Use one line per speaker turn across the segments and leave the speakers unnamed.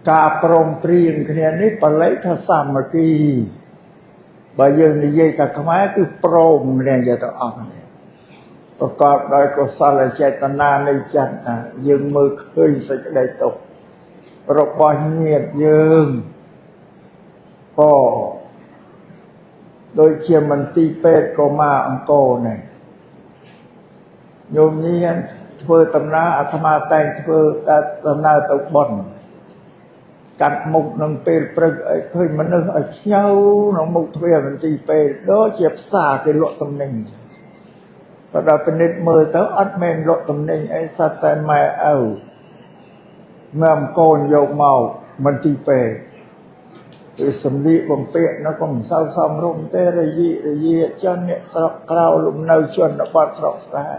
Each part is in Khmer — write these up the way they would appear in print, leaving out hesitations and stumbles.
ការព្រមព្រៀងគ្នានេះបល័យថាសាមគ្គីបើយើងនិយាយថាខ្មែរគឺព្រមគ្នាទាំងអស់គ្នាប្រកបដោយកុសលចេតនានៃចិត្តណាយើងមើលឃើញសេចក្តីទុក្ខរបស់ញាតិយើងក៏ដូចជាមន្ទីរពេទ្យកុមារអង្គរនេះញោមញីធ្វើដំណើរអាត្មាតែងធ្វើដំណើរទៅបន់កាត់មុខនឹងពេលព្រឹកឲ្យឃើញមនុស្សឲ្យខ្ញៅក្នុងមុខទ្វារមន្ទីរពេទ្យដូចជាផ្សារគេលក់ទំនិញបើដល់ពិនិត្យមើលទៅអត់មែនលក់ទំនិញអីសត្វតែម៉ែឪម៉ែកូនយកមកមន្ទីរពេទ្យគឺសម្លៀកបំពាក់nóក៏មិនសូវសមរម្យទេរយាជនអ្នកស្រុកក្រៅលំនៅជនបទស្រុកស្រែ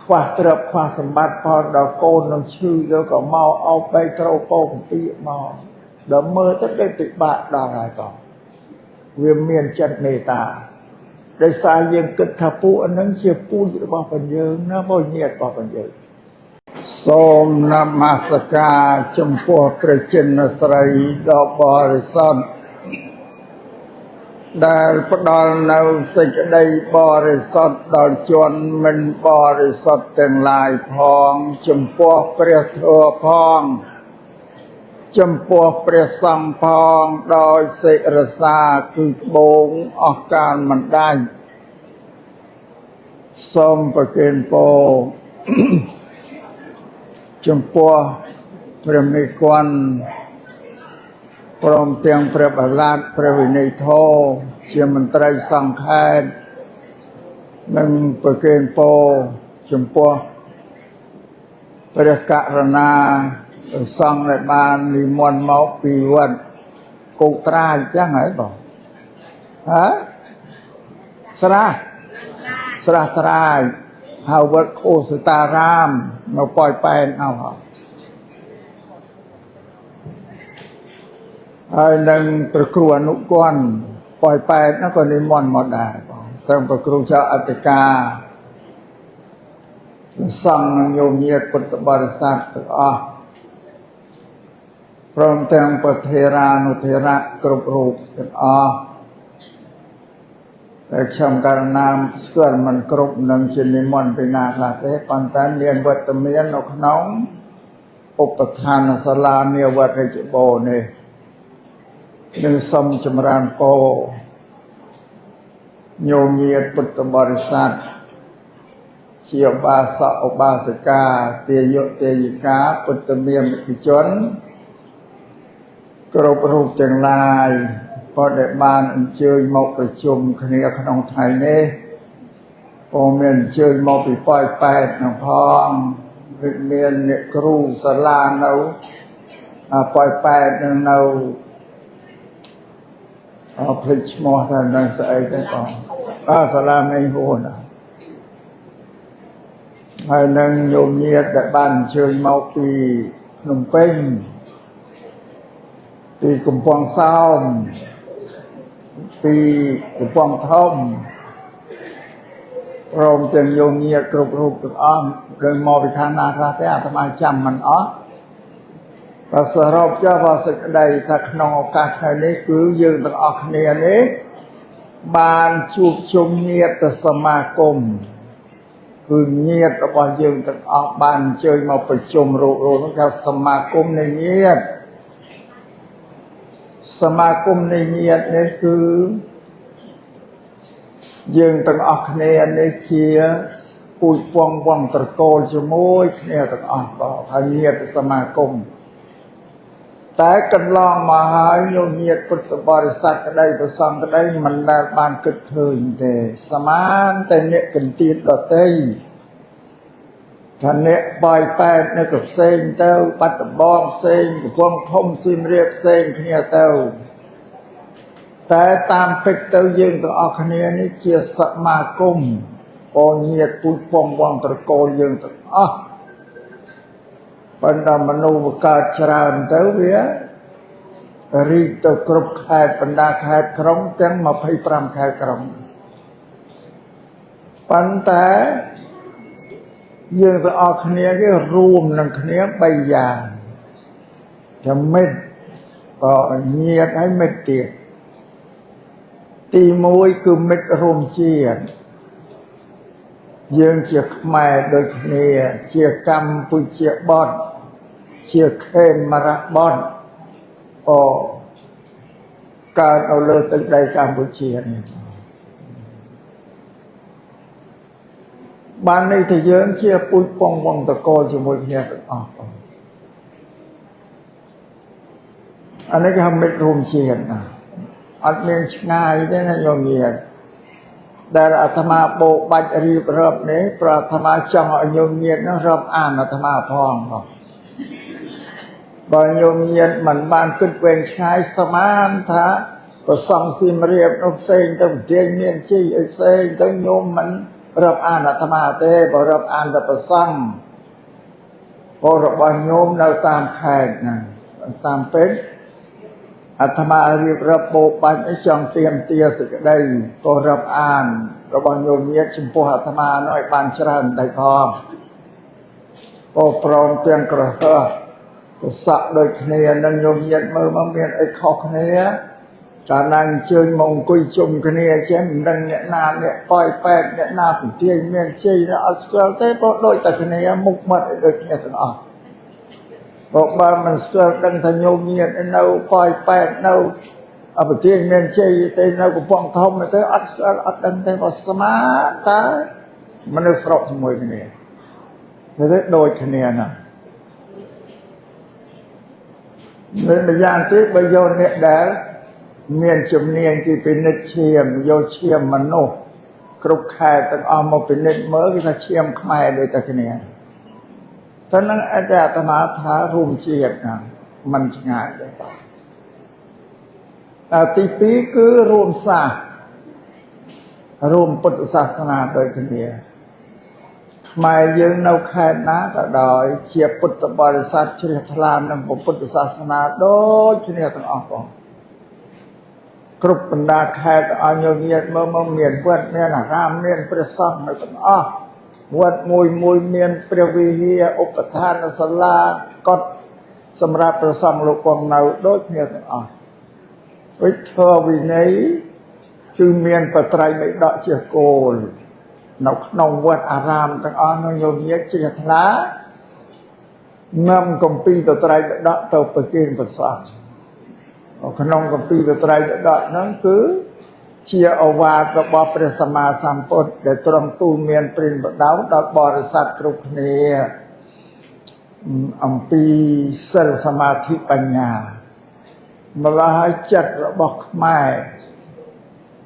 ខ្វះទ្រព្យខ្វះសម្បត្តិផងដល់កូននឹងឈឺទៅក៏មកអោបបីក្រោពោកំពីមកដល់មើលទៅដូចពិបាកដល់ហើយក៏វាមានចិត្តមេត្តាដោយសារយើងគិតថាពួកហ្នឹងជាពូជរបស់ព្រះយើងណាបងញាតិរបស់ព្រះយើងសូមនមស្ការចំពោះព្រះចិនស្រីដ៏បរិសុទ្ធដែលផ្ដល់នៅសេចក្តីបរិសុទ្ធដល់ជនមិនបរិសុទ្ធទាំងឡាយផងចំពោះព្រះធម៌ផងចំពោះព្រះសង្ឃផងដោយសេចរសាគឺត្បូងអស់កាលមិនដាច់សូមប្រគេនពរចំពោះព្រះមេឃ័នព្រមទាំងព្រះបលាតព្រះវិន័យធម៌ជាមន្ត្រីសង្ឃខេត្តនិងប្រគេនពរចំពោះព្រះករុណាសង្ឃដែលបាននិមន្តមកពីវត្តគោកត្រាយចឹងហើយបងស្រះត្រាយហៅវត្តខូសតារាមនៅប៉ោយប៉ែនអោហើយនឹងព្រះគ្រូអនុគន្ធប៉ោយប៉ែននោះក៏និមន្តមកដែរបងទាំងព្រះគ្រូចៅអធិការសង្ឃញោមញាតិពុទ្ធបរិស័ទទាំងអស់ព្រមទាំងព្រះថេរានុថេរៈគ្រប់រូបទាំងអស់តែខ្ញុំករណាស្គាល់មិនគ្រប់នឹងជានិមន្តពីណាខ្លះទេប៉ុន្តែមានវត្តមាននៅក្នុងឧបឋានសាលានាវត្តរាជបូរនេះនឹងសូមចម្រើនពរញោមញាតិពុទ្ធបរិស័ទជាឧបាសកឧបាសិកាទាយុទាយិកាពុទ្ធមាមិកជនគ្រប់រូបទាំងឡាយក៏ដែលបានអញ្ជើញមកប្រជុំគ្នាក្នុងថ្ងៃនេះក៏មានអញ្ជើញមកពីប៉ោយប៉ែតនឹងផងវិមានអ្នកគ្រូសាលានៅប៉ោយប៉ែតនឹងនៅភ្លេចឈ្មោះថានឹងស្អីទេបងសាលានៃហួនហើយនឹងញោមញាតិដែលបានអញ្ជើញមកពីភ្នំពេញពីកំពង់សោមពីកំពង់ធំព្រមទាំងញោមញាតិគ្រប់រូបទាំងអស់ដែលមកពីខាងណាខ្លះទេអាត្មាចាំមិនអស់បើសរុបចុះបើសេចក្តីថាក្នុងឱកាសថ្ងៃនេះគឺយើងទាំងអស់គ្នានេះបានជួបជុំញាតិសមាគមគឺញាតិរបស់យើងទាំងអស់បានអញ្ជើញមកប្រជុំរូបនោះគេសមាគមនៃញាតិសមាគមនៃញាតិនេះគឺយើងទាំងអស់គ្នានេះជាពូជពងវងត្រកូលជាមួយគ្នាទាំងអស់បងហើយញាតិសមាគមតែកន្លងមកហើយញោមញាតិពុទ្ធបរិស័ទក្តីប្រសង្ឃក្តីមិនដែលបានគិតឃើញទេសមានតែអ្នកកន្ទៀតដតីថាអ្នកបាយប៉ែតនៅក៏ផ្សេងទៅបាត់ដំបងផ្សេងកំពង់ធំសៀមរាបផ្សេងគ្នាទៅតែតាមពិតទៅយើងទាំងអស់គ្នានេះជាសមាគមបងញាតិពូជពងវងត្រកូលយើងទាំងអស់បណ្ដាមនុស្សកើតច្រើនទៅវារីកទៅគ្រប់ខេត្តបណ្ដាខេត្តក្រុងទាំង25ខេត្តក្រុងប៉ុន្តែយើងទាំងអស់គ្នាគេរួមនឹងគ្នា3យ៉ាង ចាំមិត្តក៏ញាតឲ្យមិត្តទៀតទី1គឺមិត្តរួមជាតិយើងជាខ្មែរដូចគ្នាជាកម្ពុជាបតជាខេមរៈបតក៏កើតនៅលើទឹកដីកម្ពុជានេះបានន័យថាយើងជាពូជពងវង្សតកលជាមួយគ្នាទាំងអស់អានេះគេហៅមិត្តរួមជាតិណាអត់មានឆ្ងាយទេណាយោងាដែលអាត្មាបោបាច់រៀបរាប់នេះព្រោះអាត្មាចង់ឲ្យយោងានោះរាប់អានអាត្មាផងបើយោងាមិនបានគិតវែងឆ្ងាយសមានថាប្រសងសៀមរាបនោះផ្សេងទៅប្រទេសមានជ័យអីផ្សេងទៅញោមមិនរាប់អានអាត្មាទេបើរាប់អានតែប្រសងព្រោះរបស់ញោមនៅតាមខេត្តណាតាមពេទ្យអាត្មារៀបរាប់បោបាច់ចង់ទៀមទាសេចក្តីក៏រាប់អានរបស់ញោមញាតិចំពោះអាត្មានោះឲ្យបានច្រើនតែផងក៏ព្រមទាំងក្រហើក៏សក់ដូចគ្នានឹងញោមញាតិមើលមកមានអីខុសគ្នាកាលណាអញ្ជើញមកអង្គុយជុំគ្នាចេះមិនដឹងអ្នកណាអ្នកប៉ោយប៉ែតអ្នកណាពទាញមានជ័យអត់ស្គាល់ទេព្រោះដូចតែគ្នាមុខមាត់ដូចគ្នាទាំងអស់បើមិនស្គាល់ដឹងថាញោមញាតិនៅប៉ោយប៉ែតនៅប្រទេសមានជ័យទៅនៅកំពង់ធំទៅអត់ស្គាល់អត់ដឹងទេបើស្មាតើមនុស្សស្រុកជាមួយគ្នាទៅដូចគ្នាណាមានម្យ៉ាងទៀតបើយកអ្នកដែលមានជំនាញពីពិនិត្យឈាមយកឈាមមនុស្សគ្រប់ខែទាំងអស់មកពិនិត្យមើលគេថាឈាមខ្មែរដូចតែគ្នាតែនឹងអាត្មាថារួមជាតិណាมันឆ្ងាយទេទី2គឺរួមសាសរួមពុទ្ធសាសនាដូចគ្នាខ្មែរយើងនៅខេត្តណាក៏ដោយជាពុទ្ធបរិស័ទជ្រះថ្លានឹងពុទ្ធសាសនាដូចគ្នាទាំងអស់ផងគ្រប់បណ្ដាខេត្តអញ្ញោញាតមើលមានវត្តមានអារាមមានព្រះសង្ឃនៅទាំងអស់វត្តមួយមានព្រះវិហារឧបឋានសាលាកុដិសម្រាប់ព្រះសង្ឃលោកគង់នៅដូចគ្នាទាំងអស់វិធរវិន័យគឺមានបត្រៃបិដកជាគោលនៅក្នុងវត្តអារាមទាំងអស់នោះញោមញាតជ្រះថ្លានាំគម្ពីរបត្រៃបិដកទៅប្រគេនព្រះសង្ឃក្នុងគម្ពីរបត្រៃបិដកហ្នឹងគឺជាឱវាទរបស់ព្រះសម្មាសម្ពុទ្ធដែលទ្រង់ទូលមានព្រានបដៅដល់បរិស័ទគ្រប់គ្នាអំពីសិលសមាធិបញ្ញាម្ល៉េះហើយចិត្តរបស់ខ្មែរ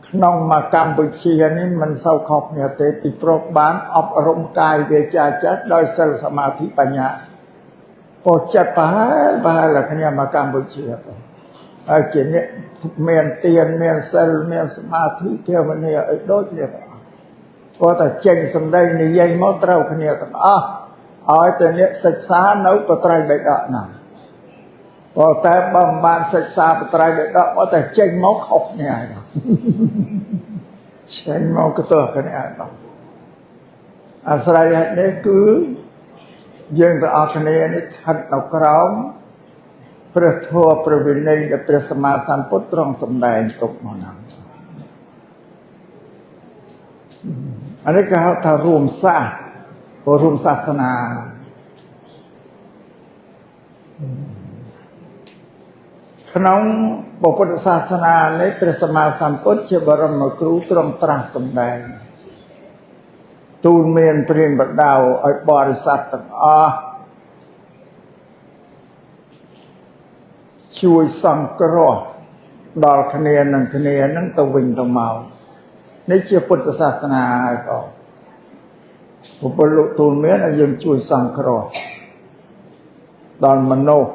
ក្នុងមកកម្ពុជានេះមិនសូវខុសគ្នាទេពីព្រោះបានអប់រំកាយវាចាចិត្តដោយសិលសមាធិបញ្ញាពោចិត្តប្រហែលគ្នាមកកម្ពុជាហើយជាអ្នកមានទានមានសិលមានសមាធិភាវនាឲ្យដូចគ្នាទាំងអស់ព្រោះតែចេញសម្ដីនិយាយមកត្រូវគ្នាទាំងអស់ឲ្យតែអ្នកសិក្សានៅបត្រៃបិដកណាព្រោះតែបើមិនបានសិក្សាបត្រៃបិដកមកតែចេញមកខុសគ្នាហើយចេញមកក៏ទៅគ្នាហើយអាស្រ័យហេតុនេះគឺយើងទាំងអស់គ្នានេះស្ថិតនៅក្រោមព្រះធម៌ព្រះវិន័យដែលព្រះសម្មាសម្ពុទ្ធទ្រង់សម្ដែងទុកមកហ្នឹងអានេះគេហៅថារួមសាសរួមសាសនាក្នុងពុទ្ធសាសនានេះព្រះសម្មាសម្ពុទ្ធជាបរមគ្រូទ្រង់ត្រាស់សម្ដែងទូលមានព្រានបដៅឲ្យបរិស័ទទាំងអស់ជួយសង្គ្រោះដល់គ្នានឹងគ្នានឹងទៅវិញទៅមកនេះជាពុទ្ធសាសនាហើយក៏ពុទ្ធលោកទូលមានឲ្យយើងជួយសង្គ្រោះដល់មនុស្ស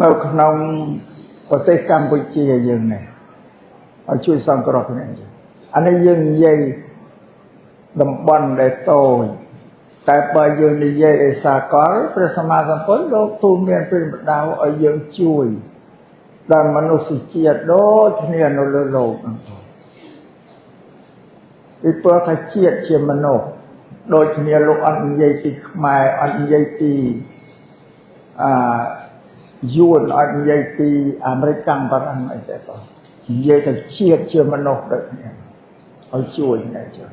នៅក្នុងប្រទេសកម្ពុជាយើងនេះឲ្យជួយសង្គ្រោះគ្នាអានេះយើងនិយាយតំបន់ដែលតូចតែបើយើងនិយាយឯសាកលព្រះសម្មាសម្ពុទ្ធលោកទូលមានព្រានបដៅឲ្យយើងជួយដល់មនុស្សជាតិដូចគ្នានៅលើโลกហ្នឹង ពីព្រោះថាជាតិជាមនុស្សដូចគ្នាលោកអត់និយាយពីខ្មែរអត់និយាយពីយួនអត់និយាយពីអាមេរិកកាំងបារាំងអីទេបងនិយាយថាជាតិជាមនុស្សដូចគ្នាឲ្យជួយណាចុះ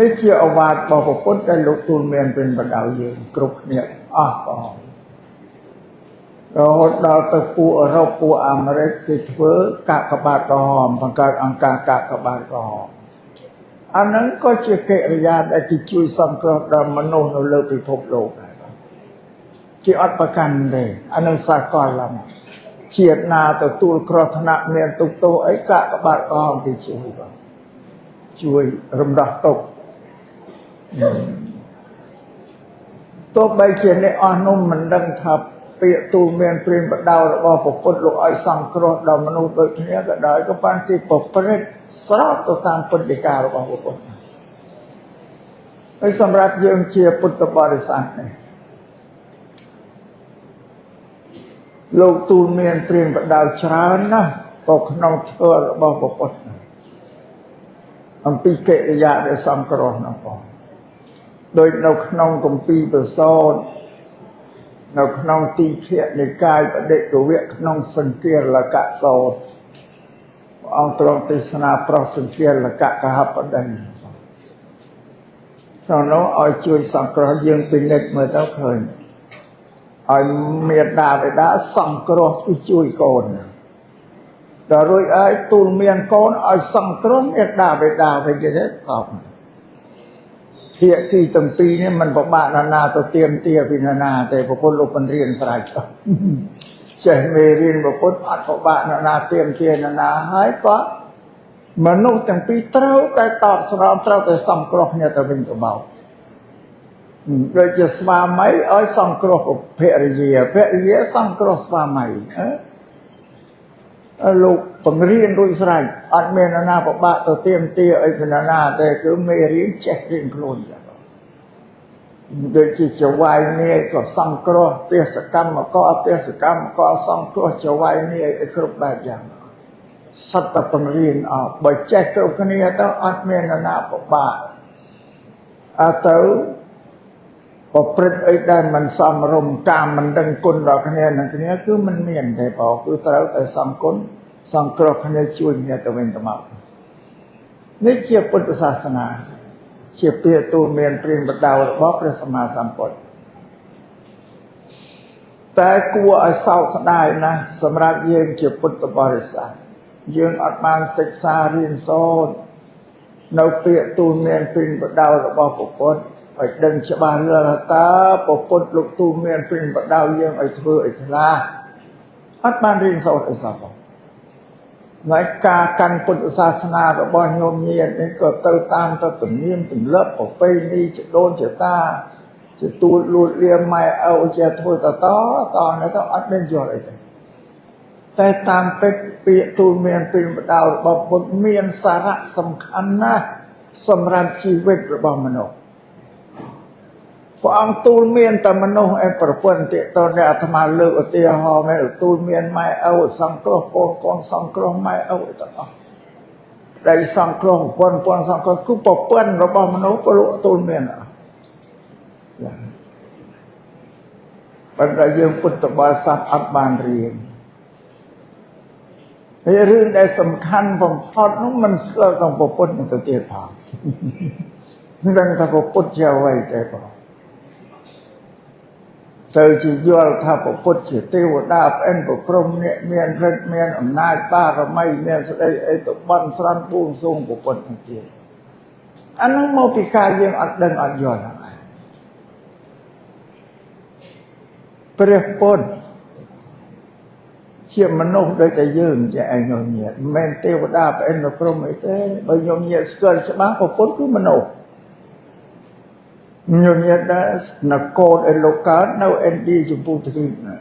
នេះជាអវាទរបស់ព្រះពុទ្ធដែលលោកទូលមានเป็นបដៅយើងគ្រប់គ្នាអស់បងរហូតដល់ទៅពួកអឺរ៉ុបពួកអាមេរិកគេធ្វើកាកបាទក្រហមបង្កើតអង្គការកាកបាទក្រហមអាហ្នឹងក៏ជាកិរិយាដែលគេជួយសង្គ្រោះដល់មនុស្សនៅលើពិភពលោកដែរគេអត់ប្រកាន់ទេអាហ្នឹងសាកលឡើងជាតិណាទទួលគ្រោះថ្នាក់មានទុកទោសអីកាកបាទក្រហមគេជួយបងជួយរំដោះទុក្ខទោះបីជាអ្នកអស់នោះមិនដឹងថាពាក្យទូលមានព្រានបដៅរបស់ព្រះពុទ្ធលោកឲ្យសង្គ្រោះដល់មនុស្សដូចគ្នាក៏ដោយក៏បានគេប្រព្រឹត្តស្របទៅតាមពុទ្ធដីការបស់ព្រះពុទ្ធហើយសម្រាប់យើងជាពុទ្ធបរិស័ទនេះលោកទូលមានព្រានបដៅច្រើនណាស់ក៏ក្នុងធម៌របស់ព្រះពុទ្ធអំពីកិរិយាដែលសង្គ្រោះនោះផងដោយនៅក្នុងគម្ពីរប្រសូតនៅក្នុងទីឃៈនិកាយបដិកវៈក្នុងសង្គាលកៈសោតព្រះអង្គទ្រង់ទេសនាប្រោសសង្គាលកៈកហបតីក្នុងនោះឲ្យជួយសង្គ្រោះយើងពិនិត្យមើលទៅឃើញឲ្យមេត្តាបិតាសង្គ្រោះពីជួយកូនដល់រួចឲ្យទូលមានកូនឲ្យសង្គ្រោះមេត្តាបិតាវិញទេសោកភាគីទាំងពីរនេះมันពិបាកណាស់ទៅទៀមទាពីណាទេប្រពុតលោកបានរៀនស្រេចចេះមេរៀនប្រពុតអត់ពិបាកណាស់ទៀមទាណាហើយក៏មនុស្សទាំងពីរត្រូវតែតបស្នងត្រូវតែសង្គ្រោះគ្នាទៅវិញទៅមកដូចជាស្វាមីឲ្យសង្គ្រោះភរិយាសង្គ្រោះស្វាមីលោកបង្រៀនរួចស្រេចអត់មានណាពិបាកទៅទៀមទាអីពីណាទេគឺមេរៀនចេះរៀនខ្លួនដូចជាចវាយនាយក៏សង្គ្រោះទេសកម្មក៏សង្គ្រោះចវាយនាយឲ្យគ្រប់បែបយ៉ាងសិតតែបង្រៀនអស់បើចេះគ្រប់គ្នាទៅអត់មានណាពិបាកទៅប្រព្រឹត្តអីដែលមិនសមរម្យតាមមិនដឹងគុណដល់គ្នានឹងគ្នាគឺមិនមានទេបងគឺត្រូវតែសំគុណសង្គ្រោះគ្នាជួយគ្នាទៅវិញទៅមកនេះជាពុទ្ធសាសនាជាពាក្យទូលមានព្រានបដៅរបស់ព្រះសម្មាសម្ពុទ្ធតែគួរឲ្យសោកស្ដាយណាស់សម្រាប់យើងជាពុទ្ធបរិស័ទយើងអត់បានសិក្សារៀនសូត្រនៅពាក្យទូលមានព្រានបដៅរបស់ព្រះពុទ្ធឲ្យដឹងច្បាស់លាស់ថាព្រះពុទ្ធលោកទូលមានព្រានបដៅយើងឲ្យធ្វើឲ្យខ្លះអត់បានរៀនសូត្រអីសោះបងហើយការកាន់ពុទ្ធសាសនារបស់ញោមញាតិនេះក៏ទៅតាមទៅទំនៀមទម្លាប់ប្រពៃណីជាដូនជាតាជាទូលលួចលាមម៉ែឪជាធ្វើតនេះទៅអត់មានយល់អីទេតែតាមពេកពាក្យទូលមានព្រានបដៅរបស់ពុទ្ធមានសារៈសំខាន់ណាស់សម្រាប់ជីវិតរបស់មនុស្សព្រះអង្គទូលមានតែមនុស្សឯប្រពន្ធតិតនអាត្មាលើកឧទាហរណ៍មែនទូលមានម៉ែឪសង្គ្រោះកូនសង្គ្រោះម៉ែឪទាំងអស់ដែលសង្គ្រោះប្រពន្ធសង្គ្រោះគឺប្រពន្ធរបស់មនុស្សក៏លោកទូលមានប៉ុន្តែយើងពុទ្ធបរិស័ទអត់បានរៀនហើយរឿងដែលសំខាន់បំផុតនោះមិនស្គាល់ក្នុងប្រពន្ធទៅទៀតផងមិនដឹងថាប្រពន្ធជាអ្វីទេបងទៅជាយល់ថាព្រះពុទ្ធជាទេវតាផ្អិនប្រព្រំអ្នកមានឫទ្ធិមានអំណាចបារមីមានស្ដីអីទៅបន់ស្រន់បួងសួងព្រះពុទ្ធនេះទៀតអានឹងមកពីការយើងអត់ដឹងអត់យល់ហ្នឹងឯងព្រះពុទ្ធជាមនុស្សដូចតែយើងជាឯងញោមញាតិមិនមែនទេវតាផ្អិនប្រព្រំអីទេបើញោមញាតិស្គាល់ច្បាស់ព្រះពុទ្ធគឺមនុស្សញោមញាតិដែរនគរឯលោកកើតនៅឥណ្ឌាចម្ពោះទ្វីបណា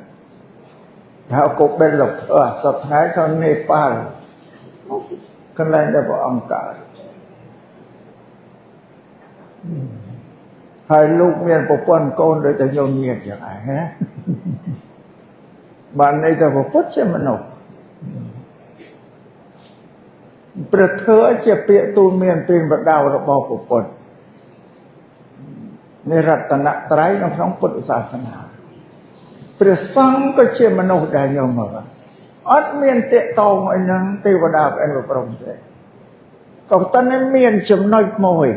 ថាកូបេលលោកសពថ្ងៃទៅនេប៉ាល់កន្លែងដែលព្រះអង្គកើតហើយលោកមានប្រពន្ធកូនដូចតែញោមញាតិចឹងឯងណាបានន័យថាព្រះពុទ្ធជាមនុស្ស ព្រះធម៌ជាពាក្យទូលមានព្រានប្រដៅរបស់ពុទ្ធនៃរតនត្រ័យនៅក្នុងពុទ្ធសាសនាព្រះសង្ឃក៏ជាមនុស្សដែរញោមមើលអត់មានតេតងអីនឹងទេវតាព្រះអង្គព្រមទេក៏ប៉ុន្តែមានចំណុចមួយ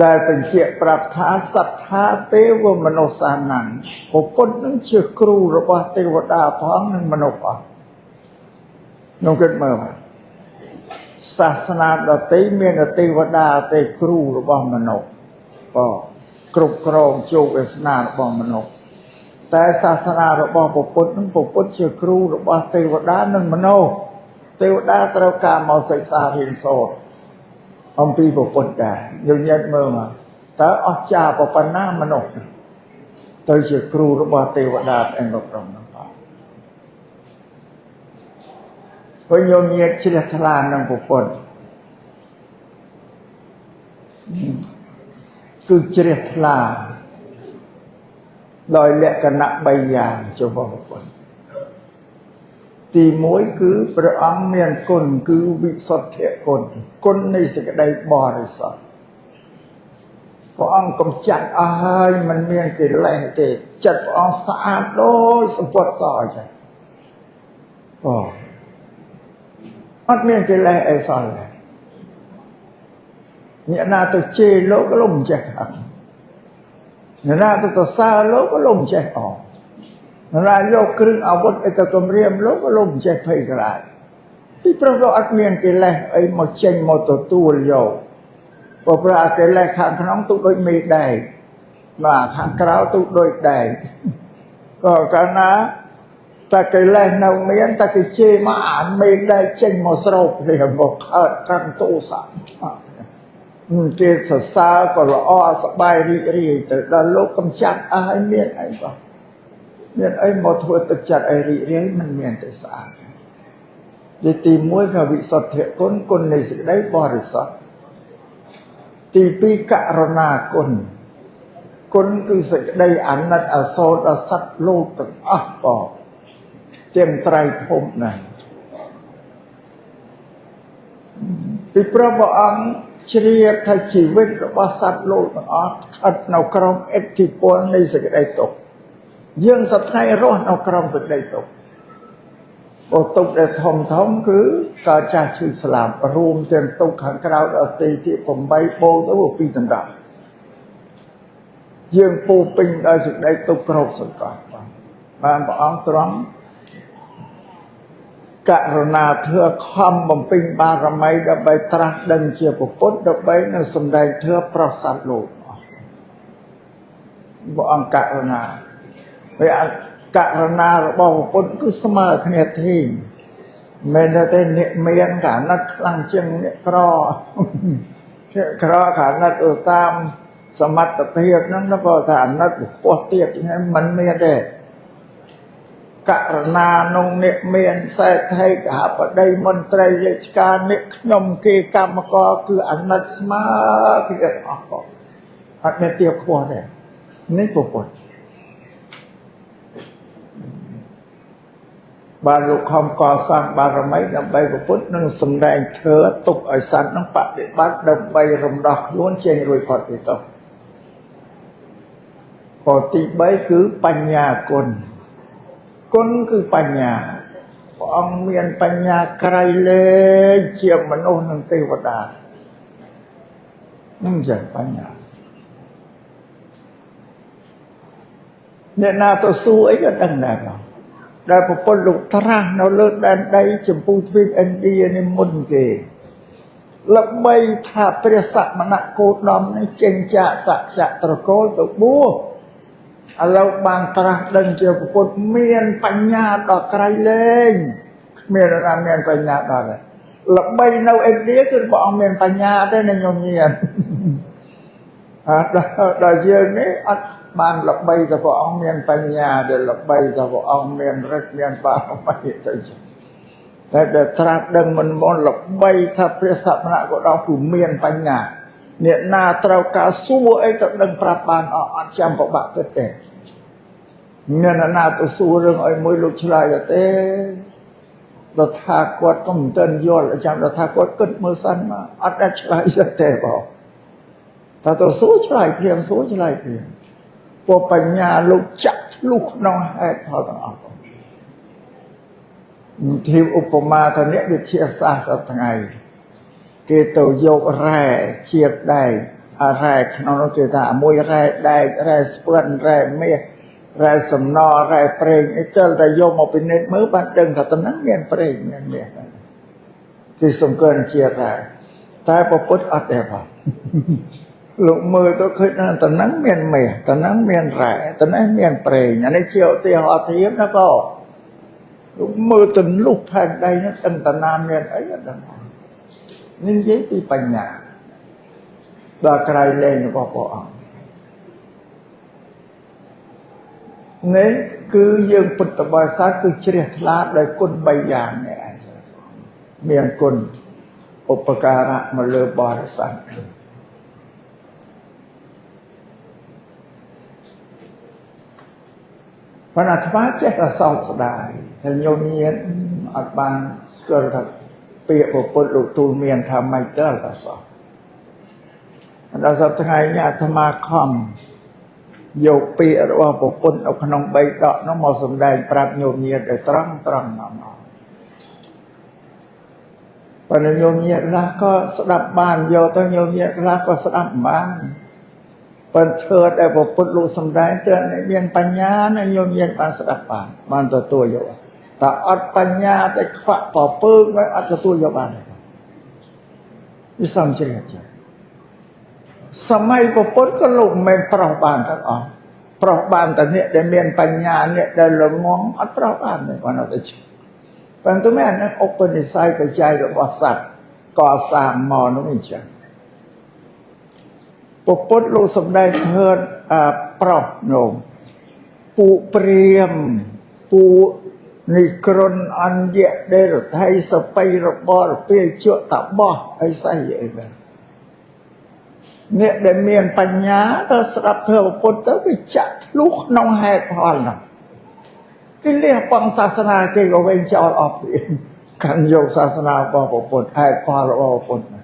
ដែលបញ្ជាក់ប្រាប់ថាសត្ថាទេវមនុស្សសានੰពុទ្ធនឹងជាគ្រូរបស់ទេវតាផងនិងមនុស្សផងនោះគិតមើលសាសនាដទៃមានទេវតាទេគ្រូរបស់មនុស្សគ្រប់គ្រងជោគវាសនារបស់មនុស្សតែសាសនារបស់ពុទ្ធនឹងពុទ្ធជាគ្រូរបស់ទេវតានិងមនុស្សទេវតាត្រូវការមកសិក្សារៀនសូត្រអំពីពុទ្ធដែរយើងញ៉ាំមើលមកតើអស្ចារ្យប៉ុណ្ណាមនុស្សទៅជាគ្រូរបស់ទេវតាអង្គប្រំនោះវិញយើងញាតជ្រះថ្លានឹងពុទ្ធគឺជ្រះថ្លាដោយលក្ខណៈ3យ៉ាងចំពោះពុទ្ធទី1គឺព្រះអង្គមានគុណគឺវិសុទ្ធិគុណនៃសេចក្តីបរិសុទ្ធព្រះអង្គកំចាត់អស់ហើយមិនមានកិលេសទេចិត្តព្រះអង្គស្អាតដូចសម្ពុតសអញ្ចឹងអត់មានកិលេសអីសោះទេអ្នកណាទៅជេរលោកក៏លោកមិនចេះខាងអ្នកណាទៅសរសើរលោកក៏លោកមិនចេះអស់អ្នកណាយកគ្រឿងអាវុធឲ្យទៅគំរាមលោកក៏លោកមិនចេះភ័យខ្លាចពីព្រោះលោកអត់មានកិលេសអីមកចេញមកទទួលយកព្រោះកិលេសខាងក្នុងទុកដូចមេដែកបាទខាងក្រៅទុកដូចដែកក៏កាលណាតែកិលេសនៅមានតែគេជេរមកអានមេដែកចេញមកស្រោបវាមកខើតកាន់ទោសៈគេសរសើរក៏ល្អសប្បាយរីករាយទៅដល់លោកកំចាត់អស់ហើយមានអីបងមានអីមកធ្វើទឹកចិត្តឲ្យរីករាយមិនមានទេស្អាតទី1គឺវិសុទ្ធិគុណនៃសេចក្តីបរិសុទ្ធទី2ករុណាគុណគឺសេចក្តីអាណិតអាសូរដល់សត្វលោកទាំងអស់បងទាំងត្រៃភពណាពីព្រោះព្រះអង្គជ្រាបថាជីវិតរបស់សត្វលោកទាំងអស់ស្ថិតនៅក្រោមឥទ្ធិពលនៃសេចក្តីទុក្ខយើងសប្តាហ៍រស់នៅក្រោមសេចក្តីទុក្ខទុក្ខដែលធំគឺកើតចាស់ឈឺស្លាប់រួមទាំងទុក្ខខាងក្រៅដល់ទី8បូកទៅ2ដណ្ដប់យើងពោពេញដោយសេចក្តីទុក្ខគ្រប់សង្កត់បានព្រះអង្គទ្រង់ករុណាធ្វើខំបំពេញបារមីដើម្បីត្រាស់ដឹងជាពុទ្ធដើម្បីនឹងសម្ដែងធ្វើប្រស័ទលោកព្រះអង្គករុណាវាករុណារបស់ពុទ្ធគឺស្មើគ្នាទេមិនមែនតែអ្នកមានកាណិតខ្លាំងជាងអ្នកក្រកាណិតទៅតាមសមត្ថភាពហ្នឹងក៏ថាអាណិតខ្ពស់ទៀតហ្នឹងមិនមានទេករុណាក្នុងអ្នកមានសេដ្ឋីកហបតីមន្ត្រីរាជការអ្នកខ្ញុំគេកម្មករគឺអាណិតស្មើគ្នាអស់ផងអត់មានទៀបខ្ពស់ទេនេះពុទ្ធបានលោកខំកសាងបារមីដើម្បីពុទ្ធនឹងសម្ដែងធ្វើទុកឲ្យសត្វនឹងបដិបត្តិដើម្បីរំដោះខ្លួនចេញរួចផុតពីទុក្ខពោលទី3គឺបញ្ញាគុណគឺបញ្ញាព្រះអង្គមានបញ្ញាក្រៃលែងជាមនុស្សនិងទេវតានឹងចេះបញ្ញាអ្នកណាទៅសួរអីក៏ដឹងដែរបងដែលប្រពន្ធលោកត្រាស់នៅលើដែនដីចម្ពោះទ្វីបឥណ្ឌានេះមុនគេល្បីថាព្រះសមណគោតមនេះចេញចាកសក្យត្រកូលទៅបួសឥឡូវបានត្រាស់ដឹងជាពុទ្ធមានបញ្ញាដ៏ក្រៃលែងគ្មានណាមានបញ្ញាដល់ទេល្បីនៅឥណ្ឌាគឺព្រះអង្គមានបញ្ញាទេណាញោមញាតដល់យើងនេះអត់បានល្បីតែព្រះអង្គមានបញ្ញាដែលល្បីតែព្រះអង្គមានឫទ្ធិមានបារមីទៅចឹងតែដែលត្រាស់ដឹងមិនមុនល្បីថាព្រះសមណគោតមគឺមានបញ្ញាអ្នកណាត្រូវការសួរអីទៅដឹងប្រាប់បានអត់ចាំប្របាក់គិតទេមានណាទៅសួររឿងឲ្យមួយលោកឆ្លើយទេ រដ្ឋាគាត់ក៏មិនទាន់យល់ចាំរដ្ឋាគាត់គិតមើលសិនមកអត់អាចឆ្លើយទេបងតែទៅសួរឆ្លើយព្រាមសួរឆ្លើយព្រាមពុបញ្ញាលោកចាក់ឆ្លុះក្នុងហេតុផលទាំងអស់ធីឧបមាថាអ្នកវិទ្យាសាស្ត្រសប្តាហ៍ថ្ងៃគេទៅយករ៉ែជាតិដែកអារ៉ែក្នុងនោះគេថាមួយរ៉ែដែករ៉ែស្ពាន់រ៉ែមាសរ៉ែសំណរ៉ែប្រេងអីទៅតែយកមកពិនិត្យមើលបានដឹងថាតំណឹងមានប្រេងមានមាសគេសង្កេតជាតិដែរតែពុទ្ធអត់ទេបងលោកមើលទៅឃើញថាតំណឹងមានមាសតំណឹងមានរ៉ែតំណឹងមានប្រេងអានេះជាឧទាហរណ៍ធៀបណាបងលោកមើលទៅលុះផែនដីនោះដឹងតាណាមានអីអត់ដឹងនេះនិយាយពីបញ្ញាដល់ក្រៃលែងរបស់ព្រះអង្គនេះគឺយើងពុទ្ធបរិស័ទគឺជ្រះថ្លាដោយគុណ3យ៉ាងនេះឯងមានគុណឧបការៈមកលើបរិស័ទប៉ុន្តែអាត្មាចេះតែសោកស្ដាយថាញោមញាតអត់បានស្គាល់ថាពាក្យពុទ្ធលោកទូលមានថាម៉េចទៅតែសោះដល់សប្តាហ៍ថ្ងៃនេះអាត្មាខំយកពាក្យរបស់ពុទ្ធនៅក្នុង3ដកនោះមកសម្ដែងប្រាប់ញោមញាតឲ្យត្រង់មកប៉ុន្តែញោមញាតខ្លះក៏ស្ដាប់បានយកទៅញោមញាតខ្លះក៏ស្ដាប់បានប៉ុន្តែធ្វើតែពុទ្ធលោកសម្ដែងទើបមានបញ្ញាណាញោមញាតបានស្ដាប់បានទទួលយកតែអត់បញ្ញាតែខ្វាក់ពពើមិនអត់ទទួលយកបានទេវាសំជ្រាបចាសម័យពុទ្ធក៏លោកមិនប្រោះបានទាំងអស់ប្រោះបានតែអ្នកដែលមានបញ្ញាអ្នកដែលល្ងងអត់ប្រោះបានទេគាត់អត់ទៅប៉ុន្តែមែនឧបនិស្ស័យបច្ច័យរបស់សត្វកសាងមកនោះអញ្ចឹងពុទ្ធលោកសម្ដែងធ្វើប្រោះញោមពួកព្រាមពួកនិក្រុនអញ្ញៈដេរថៃសបៃរបរពាជក់តបោះអីស្អីអីហ្នឹងអ្នកដែលមានបញ្ញាទៅស្ដាប់ធម៌ពុទ្ធទៅវាចាក់ធ្លុះក្នុងហេតុផលនោះគេលះបង់សាសនាគេក៏វិញចោលអស់វិញកាន់យកសាសនារបស់ពុទ្ធហេតុផលរបស់ពុទ្ធណា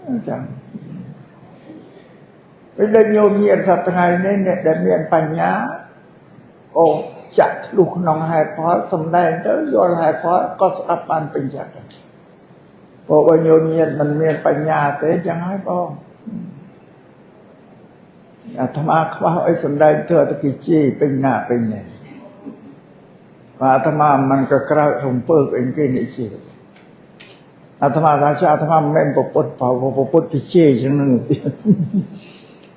អញ្ចឹងពេលដែលញោមញាតសប្តាហ៍ថ្ងៃនេះអ្នកដែលមានបញ្ញាអូចាក់ធ្លុះក្នុងហេតុផលសំដែងទៅយល់ហេតុផលក៏ស្ដាប់បានពេញចិត្តព្រោះបើញោមញាតមិនមានបញ្ញាទេចឹងហើយបងអាត្មាខ្វះអីសំដែងទៅតែគេជេរពេញណាពេញណែបាទអាត្មាមិនក៏ក្រៅរំពើអីគេនេះជេរអាត្មាថាចាអាត្មាមិនមែនពុទ្ធពុទ្ធទៅជេរចឹងនឹងទៀត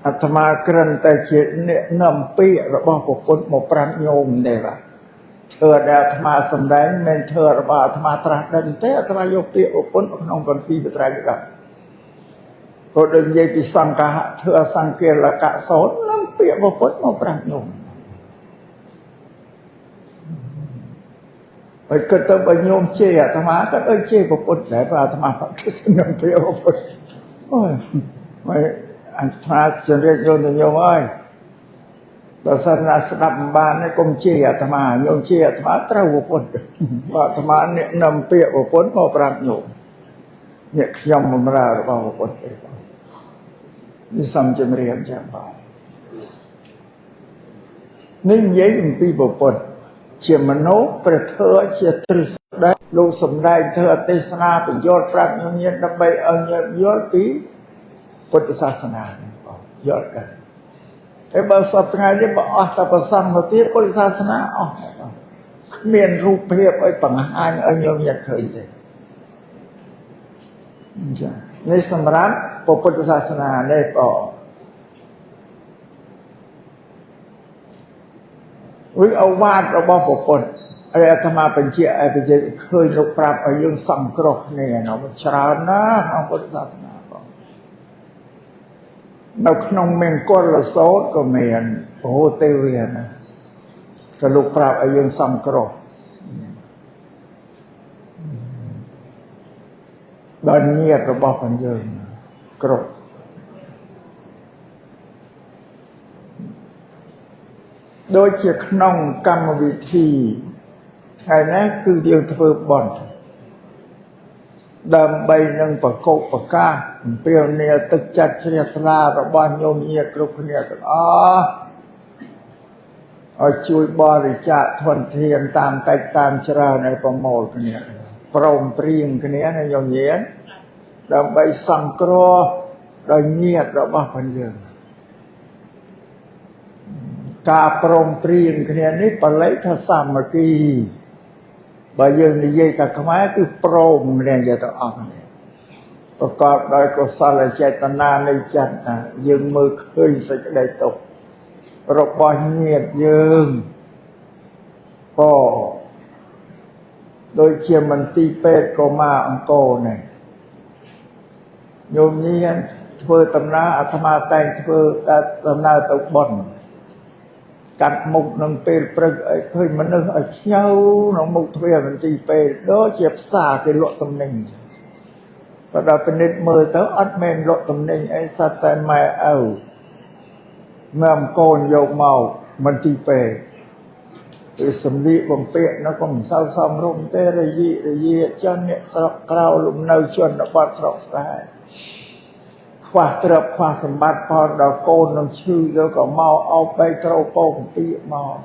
អាត្មាគ្រាន់តែជាអ្នកនាំពាក្យរបស់ពុទ្ធមកប្រាប់ញោមទេបាទធ្វើដែលអាត្មាសំដែងមិនធ្វើរបស់អាត្មាត្រាស់ដឹងទេអាត្មាយកពាក្យពុទ្ធក្នុងគម្ពីរបត្រៃពិដកព្រោះដូចនិយាយពីសង្ឃៈធ្វើសង្គាលកៈសោតនាំពាក្យពុទ្ធមកប្រាប់ញោមហើយគិតទៅបើញោមជេរអាត្មាក៏ដូចជេរពុទ្ធដែរព្រោះអាត្មាបាត់សំនឹងពាក្យពុទ្ធអូយហើយអាត្មាជម្រាបញោមទៅញោមអើយបើសិនណាស្ដាប់មិនបានទេកុំជេរអាត្មាញោមជេរអាត្មាត្រូវពុទ្ធបើអាត្មាអ្នកនាំពាក្យពុទ្ធមកប្រាប់ញោមអ្នកខ្ញុំបម្រើរបស់ពុទ្ធទេនេះសំជម្រាបចាំបងនេះនិយាយអំពីពុទ្ធជាមនោព្រះធម៌ជាទ្រឹស្ដីលោកសំដែងធ្វើអទេសនាបញ្យល់ប្រាប់ញោមញាតដើម្បីឲ្យញាតយល់ពីពុទ្ធសាសនានេះបងយល់ដែរហើយបើសពថ្ងៃនេះបើអស់តែប្រសងទៅទៀតពុទ្ធសាសនាអស់គ្មានរូបភាពឲ្យបង្ហាញឲ្យញោមញាតឃើញទេអញ្ចឹងនេះសម្រាប់ពុទ្ធសាសនានេះបងវិអវាទរបស់ពុទ្ធហើយអាត្មាបញ្ជាក់ឲ្យបញ្ជាក់ឃើញលោកប្រាប់ឲ្យយើងសង្គ្រោះគ្នានោះច្រើនណាស់ក្នុងពុទ្ធសាសនាបងនៅក្នុងមង្គលសោតក៏មានពហុទេវាណាក៏លោកប្រាប់ឲ្យយើងសង្គ្រោះដល់ញាតិរបស់ផងយើងគ្រប់ដូចជាក្នុងកម្មវិធី ngày nay cứ điều thưa bọn đầm bay nâng bậc cột bậc ca biểu nè tức chặt triệt la và bao nhiêu nhiệt lúc nè ở chui bò để chạ thuần thiền tam cách tam chra này bằng một cái nè prom prieng cái này nhiều nhiệt đầm bay sang cro đòi nhiệt đó bao phần dương cả prom prieng cái này phải lấy theo sam mà kỳ bây giờ như vậy ta không ai cứ prom này giờ tao ăn nàyประกอบโดยกุศลเจตนาในจันทร์ยืมมือขึ้นสักได้ตกรบเงียบยืมก็โดยเชี่ยมันตีเป็ดก็มาอังโกเนี่ยโยมนี้เพื่อตำนาอาตมาแต่งเพื่อตำนาตกบนกัดมุกนังเป็ดเปรย์เคยมันนึกเชี่ยวนังมุกเพื่อมันตีเป็ดโดยเจ็บสาไปหลดตำแหน่งพอเราเป็นนิดมือเต้าอัดแมงหลดตำแหน่งไอ้สัตว์แต่ไม่เอาเมื่อมโกนโยกเมามันตีเป็ดสำลีบงเปียnó còn sao xong rung tê rồi gì cho nhẹ sọc cao lùm nơi chuẩn nó bọt sọc sai khoa trập khoa sầm bátพอ đào côn nó chư rồi có mau ao bay trâu bông ปีmau